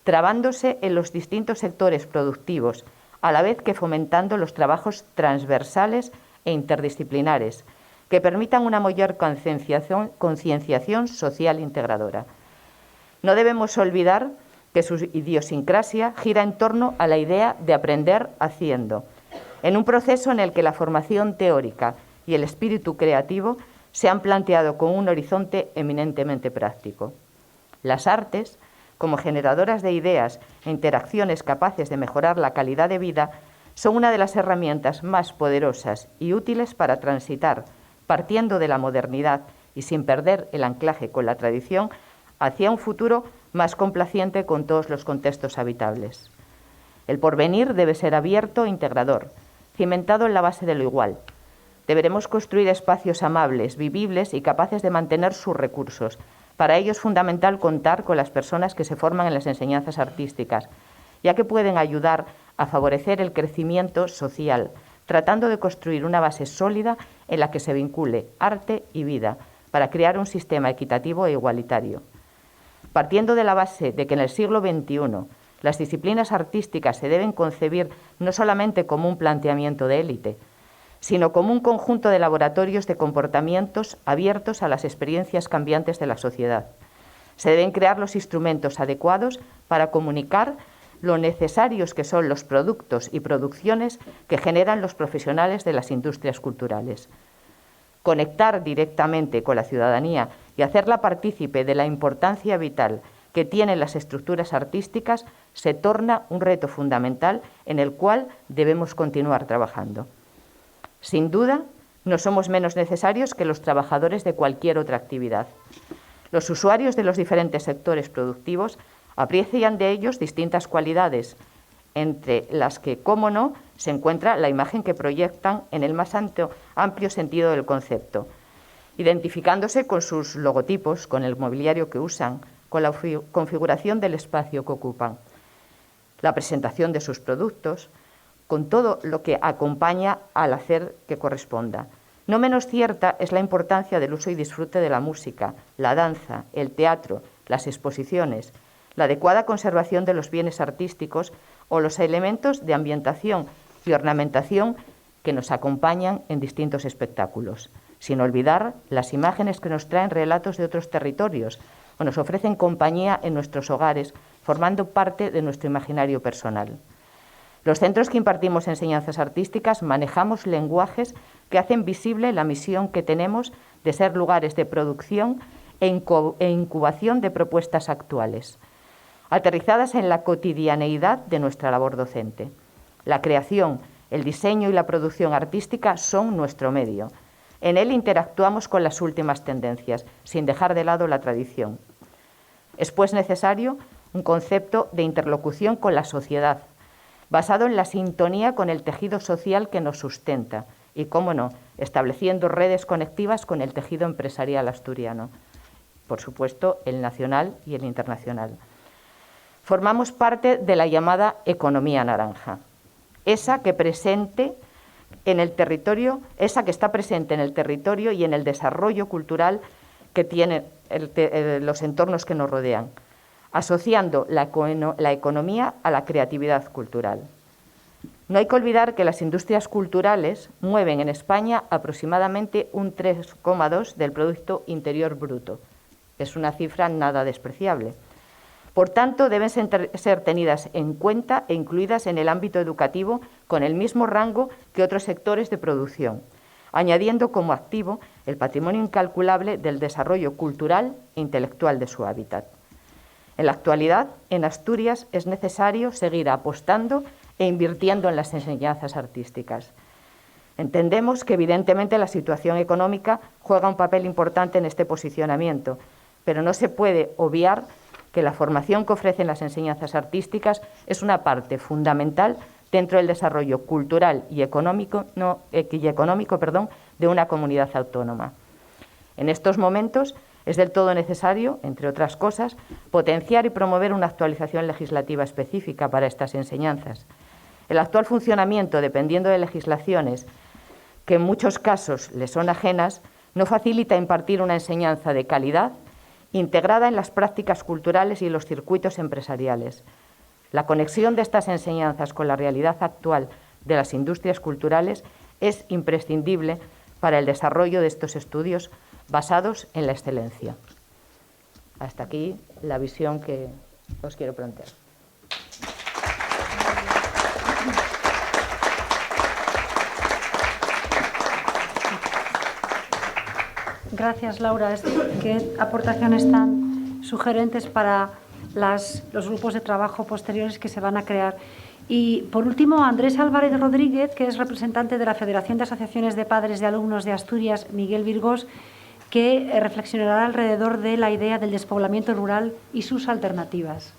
trabándose en los distintos sectores productivos, a la vez que fomentando los trabajos transversales e interdisciplinares, que permitan una mayor concienciación social integradora. No debemos olvidar que su idiosincrasia gira en torno a la idea de aprender haciendo, en un proceso en el que la formación teórica y el espíritu creativo se han planteado con un horizonte eminentemente práctico. Las artes, como generadoras de ideas e interacciones capaces de mejorar la calidad de vida, son una de las herramientas más poderosas y útiles para transitar, partiendo de la modernidad y sin perder el anclaje con la tradición, hacia un futuro más complaciente con todos los contextos habitables. El porvenir debe ser abierto e integrador, cimentado en la base de lo igual. Deberemos construir espacios amables, vivibles y capaces de mantener sus recursos. Para ello es fundamental contar con las personas que se forman en las enseñanzas artísticas, ya que pueden ayudar a favorecer el crecimiento social, tratando de construir una base sólida en la que se vincule arte y vida, para crear un sistema equitativo e igualitario. partiendo de la base de que en el siglo XXI las disciplinas artísticas se deben concebir no solamente como un planteamiento de élite, sino como un conjunto de laboratorios de comportamientos abiertos a las experiencias cambiantes de la sociedad. Se deben crear los instrumentos adecuados para comunicar lo necesarios que son los productos y producciones que generan los profesionales de las industrias culturales. Conectar directamente con la ciudadanía y hacerla partícipe de la importancia vital que tienen las estructuras artísticas se torna un reto fundamental en el cual debemos continuar trabajando. Sin duda, no somos menos necesarios que los trabajadores de cualquier otra actividad. Los usuarios de los diferentes sectores productivos aprecian de ellos distintas cualidades, entre las que, cómo no, se encuentra la imagen que proyectan en el más amplio sentido del concepto, identificándose con sus logotipos, con el mobiliario que usan, con la configuración del espacio que ocupan, la presentación de sus productos, con todo lo que acompaña al hacer que corresponda. No menos cierta es la importancia del uso y disfrute de la música, la danza, el teatro, las exposiciones, la adecuada conservación de los bienes artísticos o los elementos de ambientación y ornamentación que nos acompañan en distintos espectáculos, sin olvidar las imágenes que nos traen relatos de otros territorios o nos ofrecen compañía en nuestros hogares, formando parte de nuestro imaginario personal. Los centros que impartimos enseñanzas artísticas manejamos lenguajes que hacen visible la misión que tenemos de ser lugares de producción e incubación de propuestas actuales, aterrizadas en la cotidianeidad de nuestra labor docente. La creación, el diseño y la producción artística son nuestro medio. En él interactuamos con las últimas tendencias, sin dejar de lado la tradición. Es pues necesario un concepto de interlocución con la sociedad, basado en la sintonía con el tejido social que nos sustenta y, cómo no, estableciendo redes conectivas con el tejido empresarial asturiano, por supuesto, el nacional y el internacional. Formamos parte de la llamada economía naranja, esa que está presente en el territorio y en el desarrollo cultural que tienen los entornos que nos rodean, asociando la economía a la creatividad cultural. No hay que olvidar que las industrias culturales mueven en España aproximadamente un 3,2% del Producto Interior Bruto. Es una cifra nada despreciable. Por tanto, deben ser tenidas en cuenta e incluidas en el ámbito educativo con el mismo rango que otros sectores de producción, añadiendo como activo el patrimonio incalculable del desarrollo cultural e intelectual de su hábitat. En la actualidad, en Asturias es necesario seguir apostando e invirtiendo en las enseñanzas artísticas. Entendemos que evidentemente la situación económica juega un papel importante en este posicionamiento, pero no se puede obviar que la formación que ofrecen las enseñanzas artísticas es una parte fundamental dentro del desarrollo cultural y económico de una comunidad autónoma. En estos momentos es del todo necesario, entre otras cosas, potenciar y promover una actualización legislativa específica para estas enseñanzas. El actual funcionamiento, dependiendo de legislaciones que en muchos casos le son ajenas, no facilita impartir una enseñanza de calidad integrada en las prácticas culturales y los circuitos empresariales. La conexión de estas enseñanzas con la realidad actual de las industrias culturales es imprescindible para el desarrollo de estos estudios basados en la excelencia. Hasta aquí la visión que os quiero plantear. Gracias, Laura. Qué aportaciones tan sugerentes para los grupos de trabajo posteriores que se van a crear. Y, por último, Andrés Álvarez Rodríguez, que es representante de la Federación de Asociaciones de Padres de Alumnos de Asturias, Miguel Virgós, que reflexionará alrededor de la idea del despoblamiento rural y sus alternativas.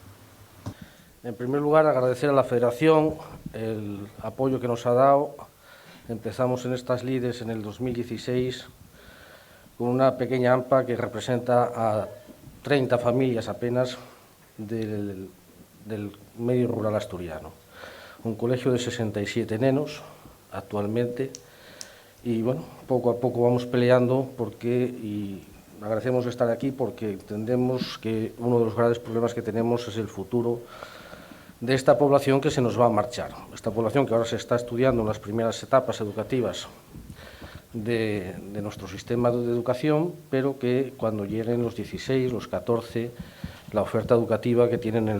En primer lugar, agradecer a la Federación el apoyo que nos ha dado. Empezamos en estas lides en el 2016 con una pequeña AMPA que representa a 30 familias apenas del medio rural asturiano. Un colegio de 67 nenos actualmente y bueno, poco a poco vamos peleando porque y agradecemos estar aquí porque entendemos que uno de los grandes problemas que tenemos es el futuro de esta población que se nos va a marchar. Esta población que ahora se está estudiando en las primeras etapas educativas de nuestro sistema de educación, pero que cuando lleguen los 16, los 14, la oferta educativa que tienen en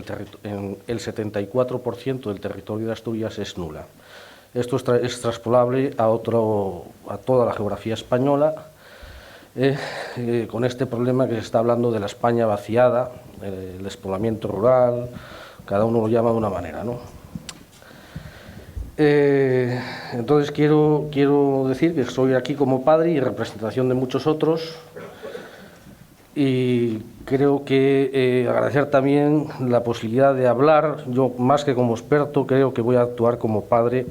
el 74% del territorio de Asturias es nula. Esto es traspolable a toda la geografía española, con este problema que se está hablando de la España vaciada, el despoblamiento rural, cada uno lo llama de una manera, ¿no? Entonces quiero decir que estoy aquí como padre y en representación de muchos otros, y creo que agradecer también la posibilidad de hablar. Yo, más que como experto, creo que voy a actuar como padre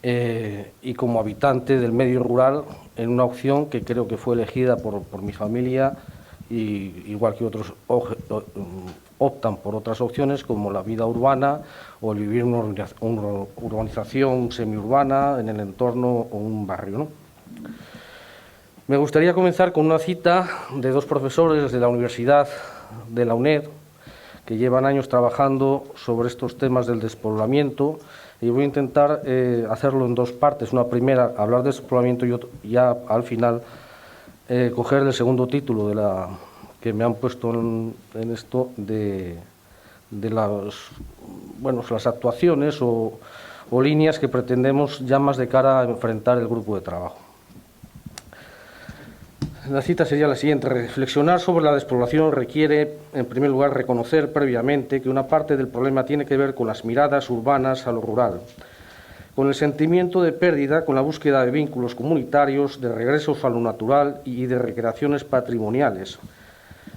y como habitante del medio rural en una opción que creo que fue elegida por mi familia, y igual que otros optan por otras opciones como la vida urbana o el vivir en una urbanización semiurbana en el entorno o un barrio, ¿no? Me gustaría comenzar con una cita de dos profesores de la Universidad de la UNED que llevan años trabajando sobre estos temas del despoblamiento, y voy a intentar hacerlo en dos partes. Una primera, hablar de despoblamiento, y ya al final coger el segundo título que me han puesto en esto de las actuaciones o líneas que pretendemos ya más de cara a enfrentar el grupo de trabajo. La cita sería la siguiente: reflexionar sobre la despoblación requiere, en primer lugar, reconocer previamente que una parte del problema tiene que ver con las miradas urbanas a lo rural, con el sentimiento de pérdida, con la búsqueda de vínculos comunitarios, de regresos a lo natural y de recreaciones patrimoniales.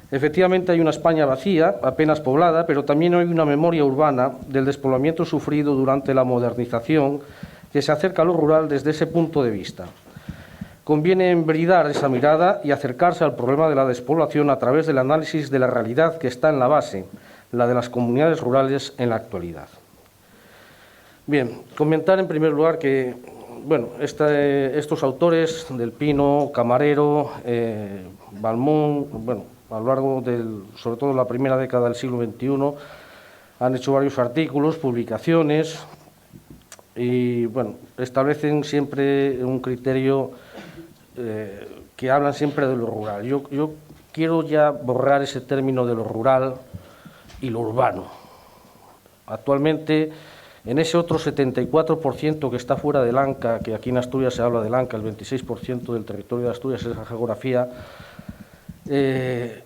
Efectivamente, hay una España vacía, apenas poblada, pero también hay una memoria urbana del despoblamiento sufrido durante la modernización que se acerca a lo rural desde ese punto de vista. Conviene embridar esa mirada y acercarse al problema de la despoblación a través del análisis de la realidad que está en la base, la de las comunidades rurales en la actualidad. Bien, comentar en primer lugar que estos autores, Del Pino, Camarero, Balmón, a lo largo sobre todo la primera década del siglo XXI, han hecho varios artículos, publicaciones, y establecen siempre un criterio que hablan siempre de lo rural. Yo quiero ya borrar ese término de lo rural y lo urbano. Actualmente, en ese otro 74% que está fuera del ANCA, que aquí en Asturias se habla del ANCA, el 26% del territorio de Asturias es la geografía, ese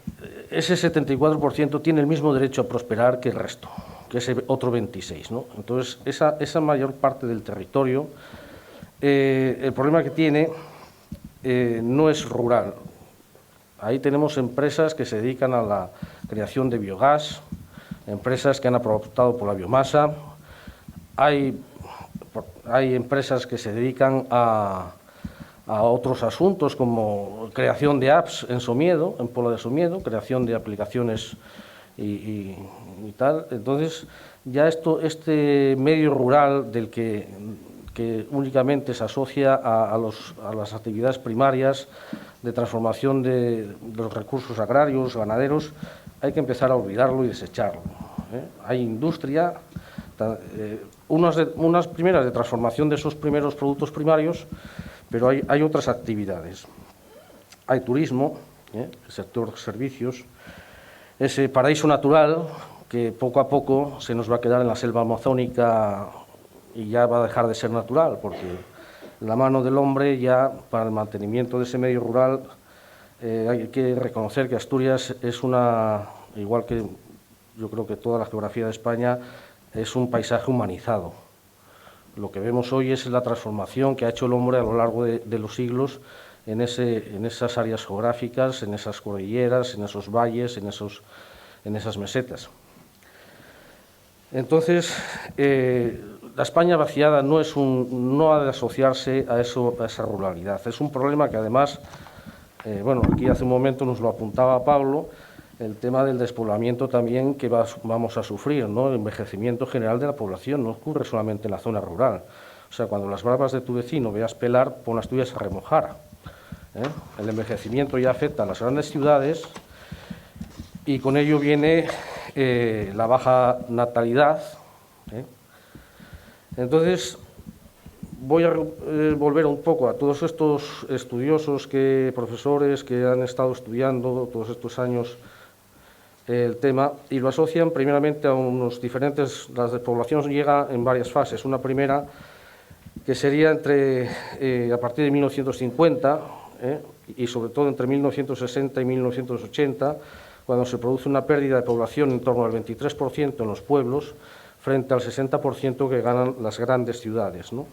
74% tiene el mismo derecho a prosperar que el resto, que ese otro 26%, ¿no? Entonces, esa mayor parte del territorio, el problema que tiene no es rural. Ahí tenemos empresas que se dedican a la creación de biogás, empresas que han apostado por la biomasa, hay empresas que se dedican a otros asuntos como creación de apps en Somiedo, en Pola de Somiedo, creación de aplicaciones y tal. Entonces, ya este medio rural del que únicamente se asocia a las actividades primarias de transformación de los recursos agrarios, ganaderos, hay que empezar a olvidarlo y desecharlo. Hay industria, unas primeras de transformación de esos primeros productos primarios, pero hay otras actividades. Hay turismo, el sector servicios, ese paraíso natural que poco a poco se nos va a quedar en la selva amazónica y ya va a dejar de ser natural, porque la mano del hombre ya para el mantenimiento de ese medio rural hay que reconocer que Asturias es igual que yo creo que toda la geografía de España, es un paisaje humanizado. Lo que vemos hoy es la transformación que ha hecho el hombre a lo largo de los siglos en esas áreas geográficas, en esas cordilleras, en esos valles, en esas mesetas. Entonces, la España vaciada no ha de asociarse a esa ruralidad. Es un problema que además, aquí hace un momento nos lo apuntaba Pablo, el tema del despoblamiento también que vamos a sufrir, ¿no? El envejecimiento general de la población no ocurre solamente en la zona rural. O sea, cuando las barbas de tu vecino veas pelar, pon las tuyas a remojar. El envejecimiento ya afecta a las grandes ciudades y con ello viene la baja natalidad. Entonces, voy a volver un poco a todos estos estudiosos, profesores que han estado estudiando todos estos años el tema y lo asocian primeramente a unos diferentes. La despoblación llega en varias fases. Una primera que sería a partir de 1950 y sobre todo entre 1960 y 1980, cuando se produce una pérdida de población en torno al 23% en los pueblos frente al 60% que ganan las grandes ciudades, ¿no?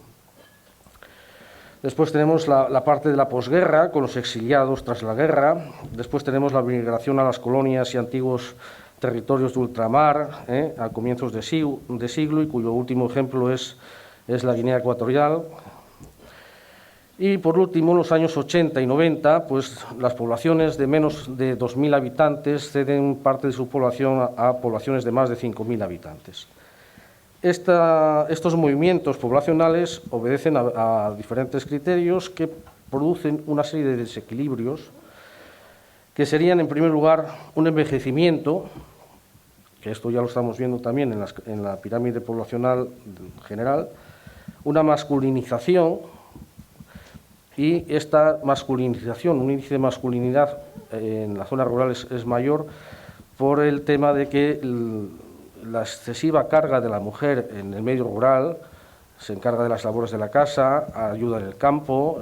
Después tenemos la parte de la posguerra, con los exiliados tras la guerra. Después tenemos la migración a las colonias y antiguos territorios de ultramar, a comienzos de siglo, y cuyo último ejemplo es la Guinea Ecuatorial. Y por último, en los años 80 y 90, pues las poblaciones de menos de 2.000 habitantes ceden parte de su población a poblaciones de más de 5.000 habitantes. Estos movimientos poblacionales obedecen a diferentes criterios que producen una serie de desequilibrios que serían, en primer lugar, un envejecimiento, que esto ya lo estamos viendo también en la pirámide poblacional general, una masculinización, y esta masculinización, un índice de masculinidad en las zonas rurales es mayor por el tema de que la excesiva carga de la mujer en el medio rural, se encarga de las labores de la casa, ayuda en el campo,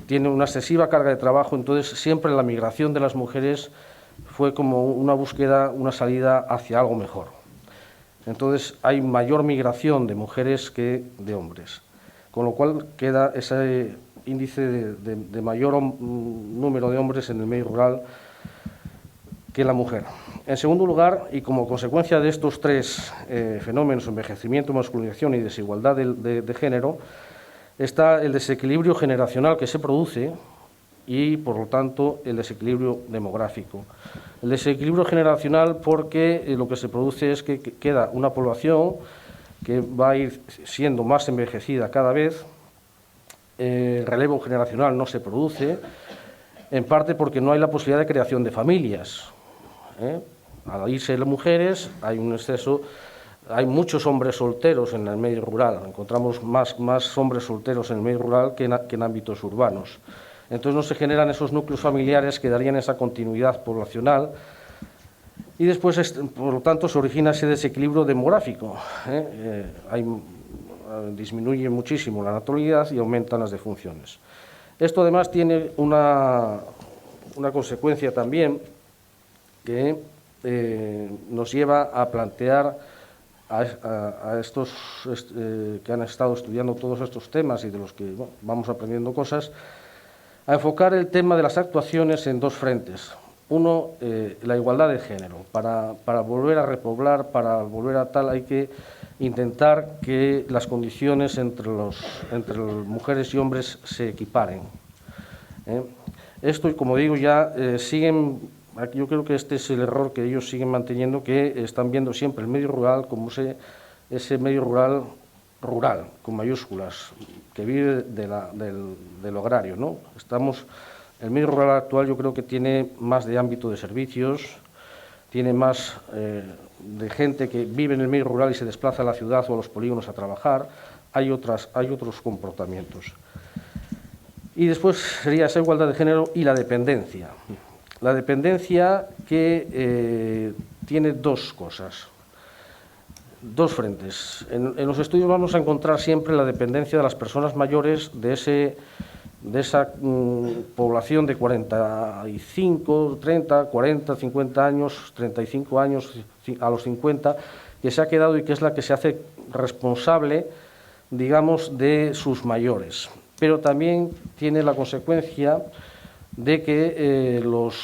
tiene una excesiva carga de trabajo. Entonces siempre la migración de las mujeres fue como una búsqueda, una salida hacia algo mejor. Entonces hay mayor migración de mujeres que de hombres, con lo cual queda ese índice de mayor número de hombres en el medio rural que la mujer. En segundo lugar, y como consecuencia de estos tres fenómenos, envejecimiento, masculinización y desigualdad de género, está el desequilibrio generacional que se produce y, por lo tanto, el desequilibrio demográfico. El desequilibrio generacional porque lo que se produce es que queda una población que va a ir siendo más envejecida cada vez, el relevo generacional no se produce, en parte porque no hay la posibilidad de creación de familias. Al irse las mujeres hay un exceso, hay muchos hombres solteros en el medio rural, encontramos más hombres solteros en el medio rural que en ámbitos urbanos. Entonces no se generan esos núcleos familiares que darían esa continuidad poblacional y después, por lo tanto, se origina ese desequilibrio demográfico. Disminuye muchísimo la natalidad y aumentan las defunciones. Esto además tiene una consecuencia también que nos lleva a plantear a estos que han estado estudiando todos estos temas y de los que vamos aprendiendo cosas, a enfocar el tema de las actuaciones en dos frentes. Uno, la igualdad de género. Para volver a repoblar, para volver a tal, hay que intentar que las condiciones entre mujeres y hombres se equiparen. Esto, como digo, ya siguen. Yo creo que este es el error que ellos siguen manteniendo, que están viendo siempre el medio rural como ese medio rural, con mayúsculas, que vive del agrario, ¿no? El medio rural actual yo creo que tiene más de ámbito de servicios, tiene más de gente que vive en el medio rural y se desplaza a la ciudad o a los polígonos a trabajar, hay otros comportamientos. Y después sería esa igualdad de género y la dependencia. La dependencia que tiene dos cosas, dos frentes. En los estudios vamos a encontrar siempre la dependencia de las personas mayores de esa población de 45, 30, 40, 50 años, 35 años a los 50, que se ha quedado y que es la que se hace responsable, digamos, de sus mayores. Pero también tiene la consecuencia de que los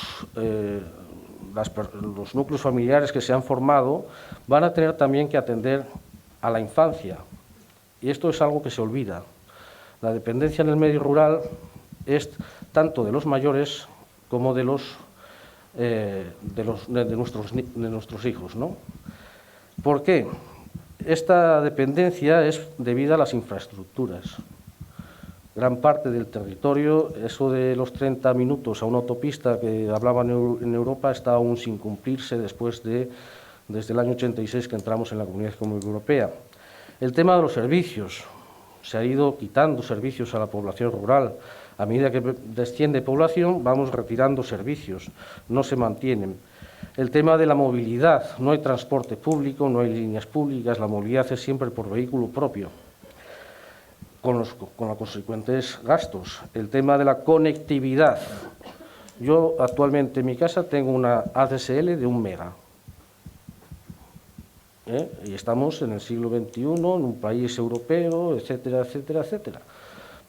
núcleos familiares que se han formado van a tener también que atender a la infancia. Y esto es algo que se olvida. La dependencia en el medio rural es tanto de los mayores como de nuestros hijos, ¿no? ¿Por qué? Esta dependencia es debida a las infraestructuras. gran parte del territorio. Eso de los 30 minutos a una autopista que hablaban en Europa está aún sin cumplirse desde el año 86 que entramos en la Comunidad Económica Europea. El tema de los servicios. Se ha ido quitando servicios a la población rural. A medida que desciende población, vamos retirando servicios, no se mantienen. El tema de la movilidad. No hay transporte público, no hay líneas públicas, la movilidad es siempre por vehículo propio, con los consecuentes gastos. El tema de la conectividad. Yo actualmente en mi casa tengo una ADSL de 1 mega. Y estamos en el siglo XXI, en un país europeo, etcétera, etcétera, etcétera.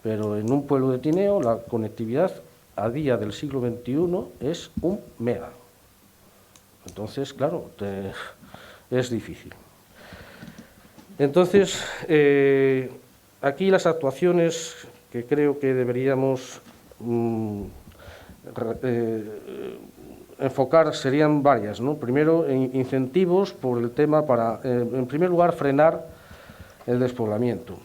Pero en un pueblo de Tineo la conectividad a día del siglo XXI es 1 mega. Entonces, claro, es difícil. Entonces, aquí las actuaciones que creo que deberíamos enfocar serían varias, ¿no? Primero, incentivos por el tema para, en primer lugar, frenar el despoblamiento,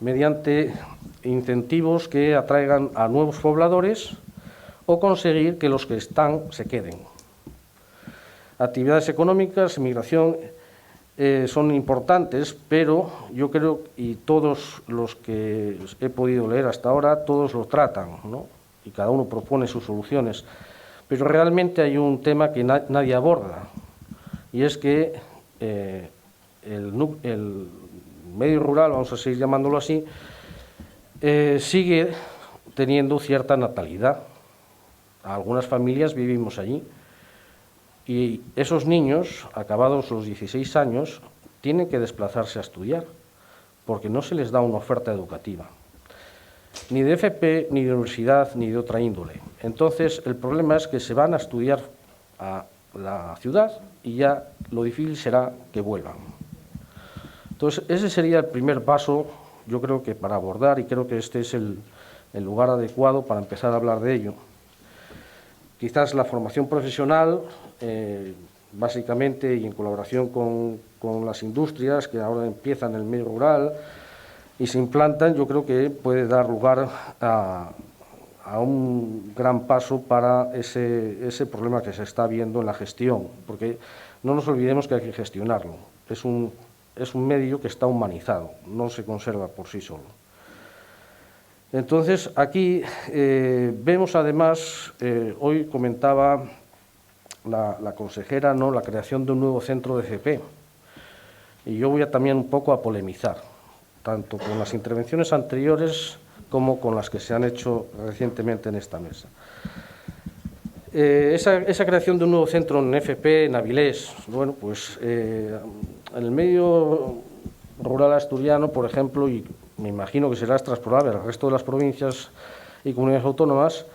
mediante incentivos que atraigan a nuevos pobladores o conseguir que los que están se queden. Actividades económicas, migración, son importantes, pero yo creo, y todos los que he podido leer hasta ahora, todos lo tratan, ¿no? Y cada uno propone sus soluciones. Pero realmente hay un tema que nadie aborda, y es que el medio rural, vamos a seguir llamándolo así, sigue teniendo cierta natalidad. Algunas familias vivimos allí, y esos niños, acabados los 16 años, tienen que desplazarse a estudiar, porque no se les da una oferta educativa, ni de FP, ni de universidad, ni de otra índole. Entonces, el problema es que se van a estudiar a la ciudad y ya lo difícil será que vuelvan. Entonces, ese sería el primer paso, yo creo que para abordar, y creo que este es el lugar adecuado para empezar a hablar de ello. Quizás la formación profesional, básicamente, y en colaboración con las industrias que ahora empiezan en el medio rural y se implantan, yo creo que puede dar lugar a un gran paso para ese problema que se está viendo en la gestión, porque no nos olvidemos que hay que gestionarlo. Es un medio que está humanizado, no se conserva por sí solo. Entonces, aquí vemos además, hoy comentaba la consejera, ¿no?, la creación de un nuevo centro de FP, y yo voy también un poco a polemizar, tanto con las intervenciones anteriores como con las que se han hecho recientemente en esta mesa. Esa creación de un nuevo centro en FP, en Avilés, bueno, pues en el medio rural asturiano, por ejemplo, y me imagino que será transportable al resto de las provincias y comunidades autónomas,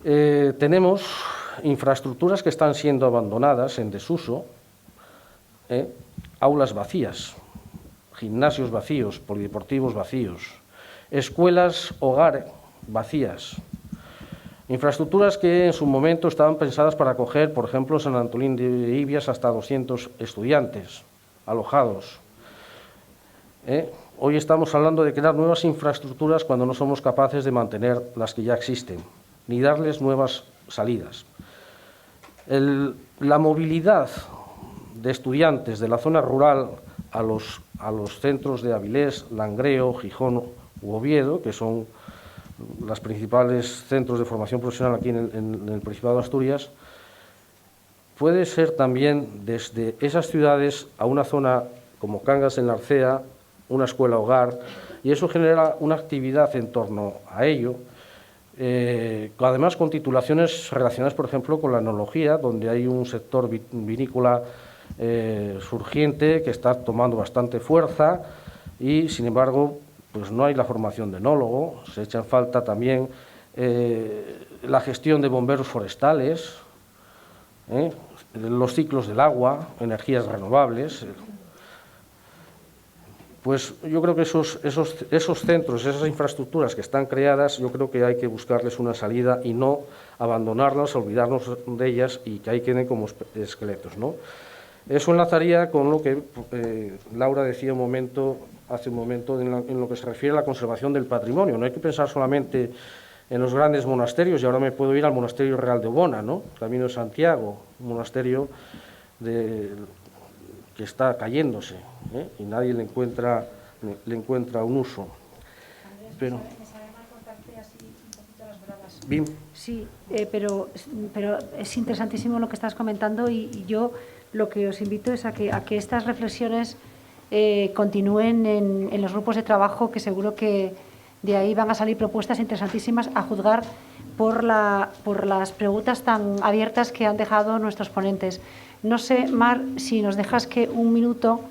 tenemos infraestructuras que están siendo abandonadas en desuso, aulas vacías, gimnasios vacíos, polideportivos vacíos, escuelas, hogar vacías, infraestructuras que en su momento estaban pensadas para acoger, por ejemplo, en San Antolín de Ibias hasta 200 estudiantes alojados. Hoy estamos hablando de crear nuevas infraestructuras cuando no somos capaces de mantener las que ya existen, ni darles nuevas salidas. La movilidad de estudiantes de la zona rural a los centros de Avilés, Langreo, Gijón u Oviedo, que son los principales centros de formación profesional aquí en el Principado de Asturias, puede ser también desde esas ciudades a una zona como Cangas en la Arcea, una escuela hogar, y eso genera una actividad en torno a ello, además con titulaciones relacionadas, por ejemplo, con la enología, donde hay un sector vinícola surgiente que está tomando bastante fuerza y, sin embargo, pues no hay la formación de enólogo. Se echa en falta también la gestión de bomberos forestales, los ciclos del agua, energías renovables. Pues yo creo que esos centros, esas infraestructuras que están creadas, yo creo que hay que buscarles una salida y no abandonarlas, olvidarnos de ellas y que ahí queden como esqueletos, ¿no? Eso enlazaría con lo que Laura decía un momento hace un momento en lo que se refiere a la conservación del patrimonio. No hay que pensar solamente en los grandes monasterios, y ahora me puedo ir al Monasterio Real de Obona, ¿no? Camino de Santiago, un monasterio que está cayéndose, y nadie le encuentra un uso. Pero bien. Sí, pero es interesantísimo lo que estás comentando y yo lo que os invito es a que estas reflexiones continúen en los grupos de trabajo, que seguro que de ahí van a salir propuestas interesantísimas a juzgar por las preguntas tan abiertas que han dejado nuestros ponentes. No sé, Mar, si nos dejas que un minuto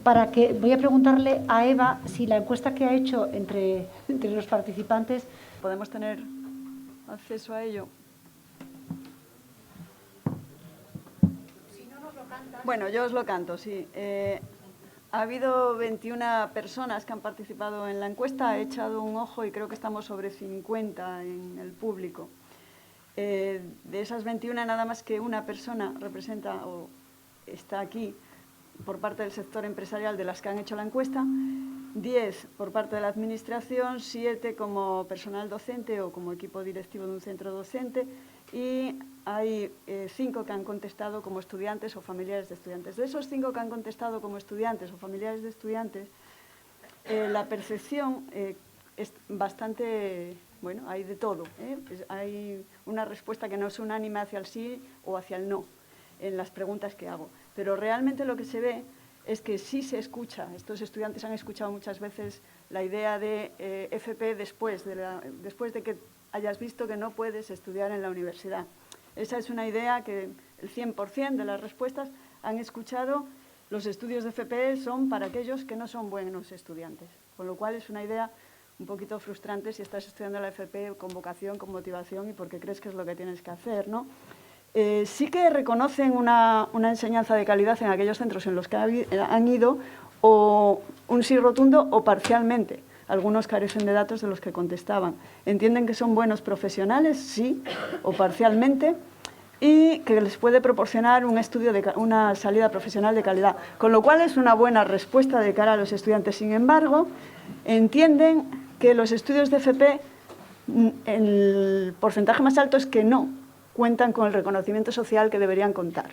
para que voy a preguntarle a Eva si la encuesta que ha hecho entre los participantes podemos tener acceso a ello. Bueno, yo os lo canto, sí. Ha habido 21 personas que han participado en la encuesta, he echado un ojo y creo que estamos sobre 50 en el público. De esas 21, nada más que una persona representa o está aquí por parte del sector empresarial de las que han hecho la encuesta, 10 por parte de la Administración, 7 como personal docente o como equipo directivo de un centro docente y hay 5 que han contestado como estudiantes o familiares de estudiantes. De esos 5 que han contestado como estudiantes o familiares de estudiantes, la percepción es bastante, bueno, hay de todo. Hay una respuesta que no es unánime hacia el sí o hacia el no en las preguntas que hago. Pero realmente lo que se ve es que sí se escucha. Estos estudiantes han escuchado muchas veces la idea de FP después de que hayas visto que no puedes estudiar en la universidad. Esa es una idea que el 100% de las respuestas han escuchado. Los estudios de FP son para aquellos que no son buenos estudiantes, con lo cual es una idea un poquito frustrante si estás estudiando la FP con vocación, con motivación y porque crees que es lo que tienes que hacer, ¿no? Sí que reconocen una enseñanza de calidad en aquellos centros en los que han ido, o un sí rotundo o parcialmente. Algunos carecen de datos de los que contestaban. ¿Entienden que son buenos profesionales? Sí, o parcialmente, y que les puede proporcionar un estudio una salida profesional de calidad. Con lo cual es una buena respuesta de cara a los estudiantes. Sin embargo, entienden que los estudios de FP, el porcentaje más alto es que no cuentan con el reconocimiento social que deberían contar.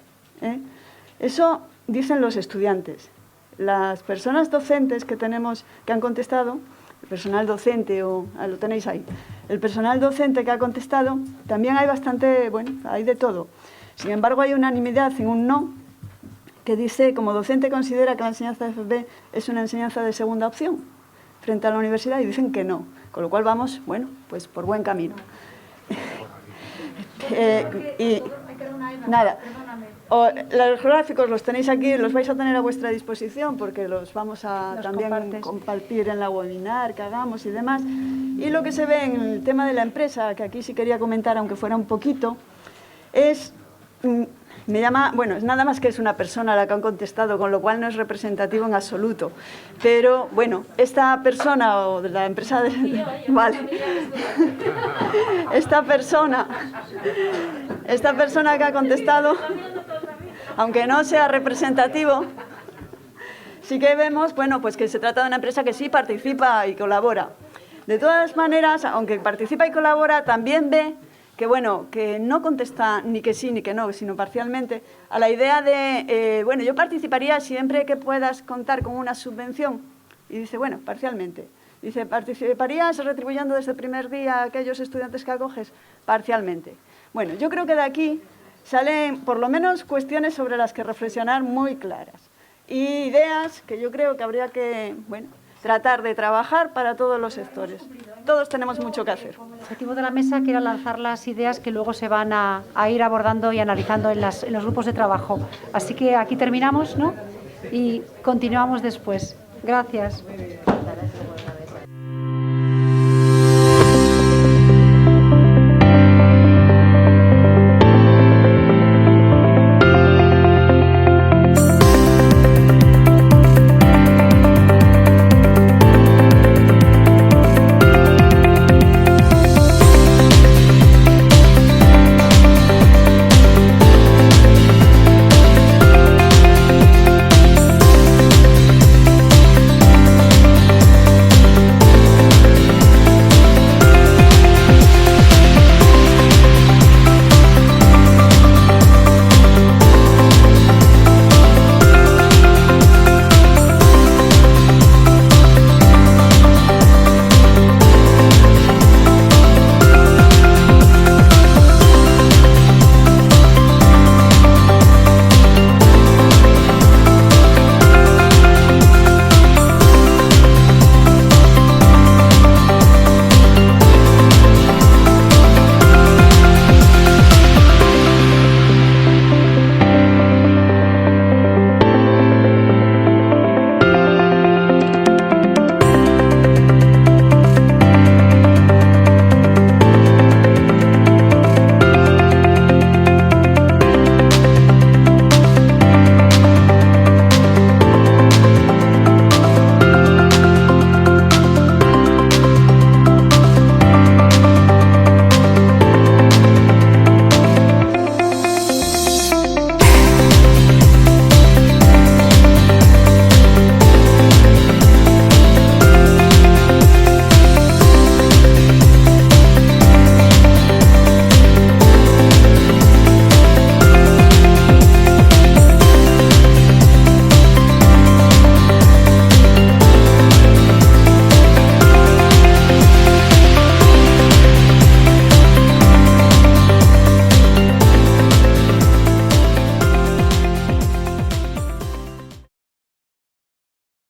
Eso dicen los estudiantes. Las personas docentes que tenemos, que han contestado, el personal docente, lo tenéis ahí, el personal docente que ha contestado, también hay bastante, bueno, hay de todo. Sin embargo, hay unanimidad en un no, que dice, como docente considera que la enseñanza de FP es una enseñanza de segunda opción frente a la universidad, y dicen que no. Con lo cual vamos, bueno, pues por buen camino. Y nada, los gráficos los tenéis aquí, los vais a tener a vuestra disposición porque los vamos a también compartir en la webinar que hagamos y demás. Y lo que se ve en el tema de la empresa, que aquí sí quería comentar, aunque fuera un poquito, es, bueno, es nada más que es una persona la que han contestado, con lo cual no es representativo en absoluto. Pero, bueno, esta persona o de la empresa vale. Esta persona que ha contestado, aunque no sea representativo, sí que vemos, bueno, pues que se trata de una empresa que sí participa y colabora. De todas maneras, aunque participa y colabora, también ve que, bueno, que no contesta ni que sí ni que no, sino parcialmente, a la idea de, bueno, yo participaría siempre que puedas contar con una subvención. Y dice, bueno, parcialmente. Dice, ¿participarías retribuyendo desde el primer día a aquellos estudiantes que acoges? Parcialmente. Bueno, yo creo que de aquí salen por lo menos cuestiones sobre las que reflexionar muy claras. Y ideas que yo creo que habría que, bueno, tratar de trabajar para todos los sectores. Todos tenemos mucho que hacer. El objetivo de la mesa que era lanzar las ideas que luego se van a ir abordando y analizando en los grupos de trabajo. Así que aquí terminamos, ¿no? Y continuamos después. Gracias.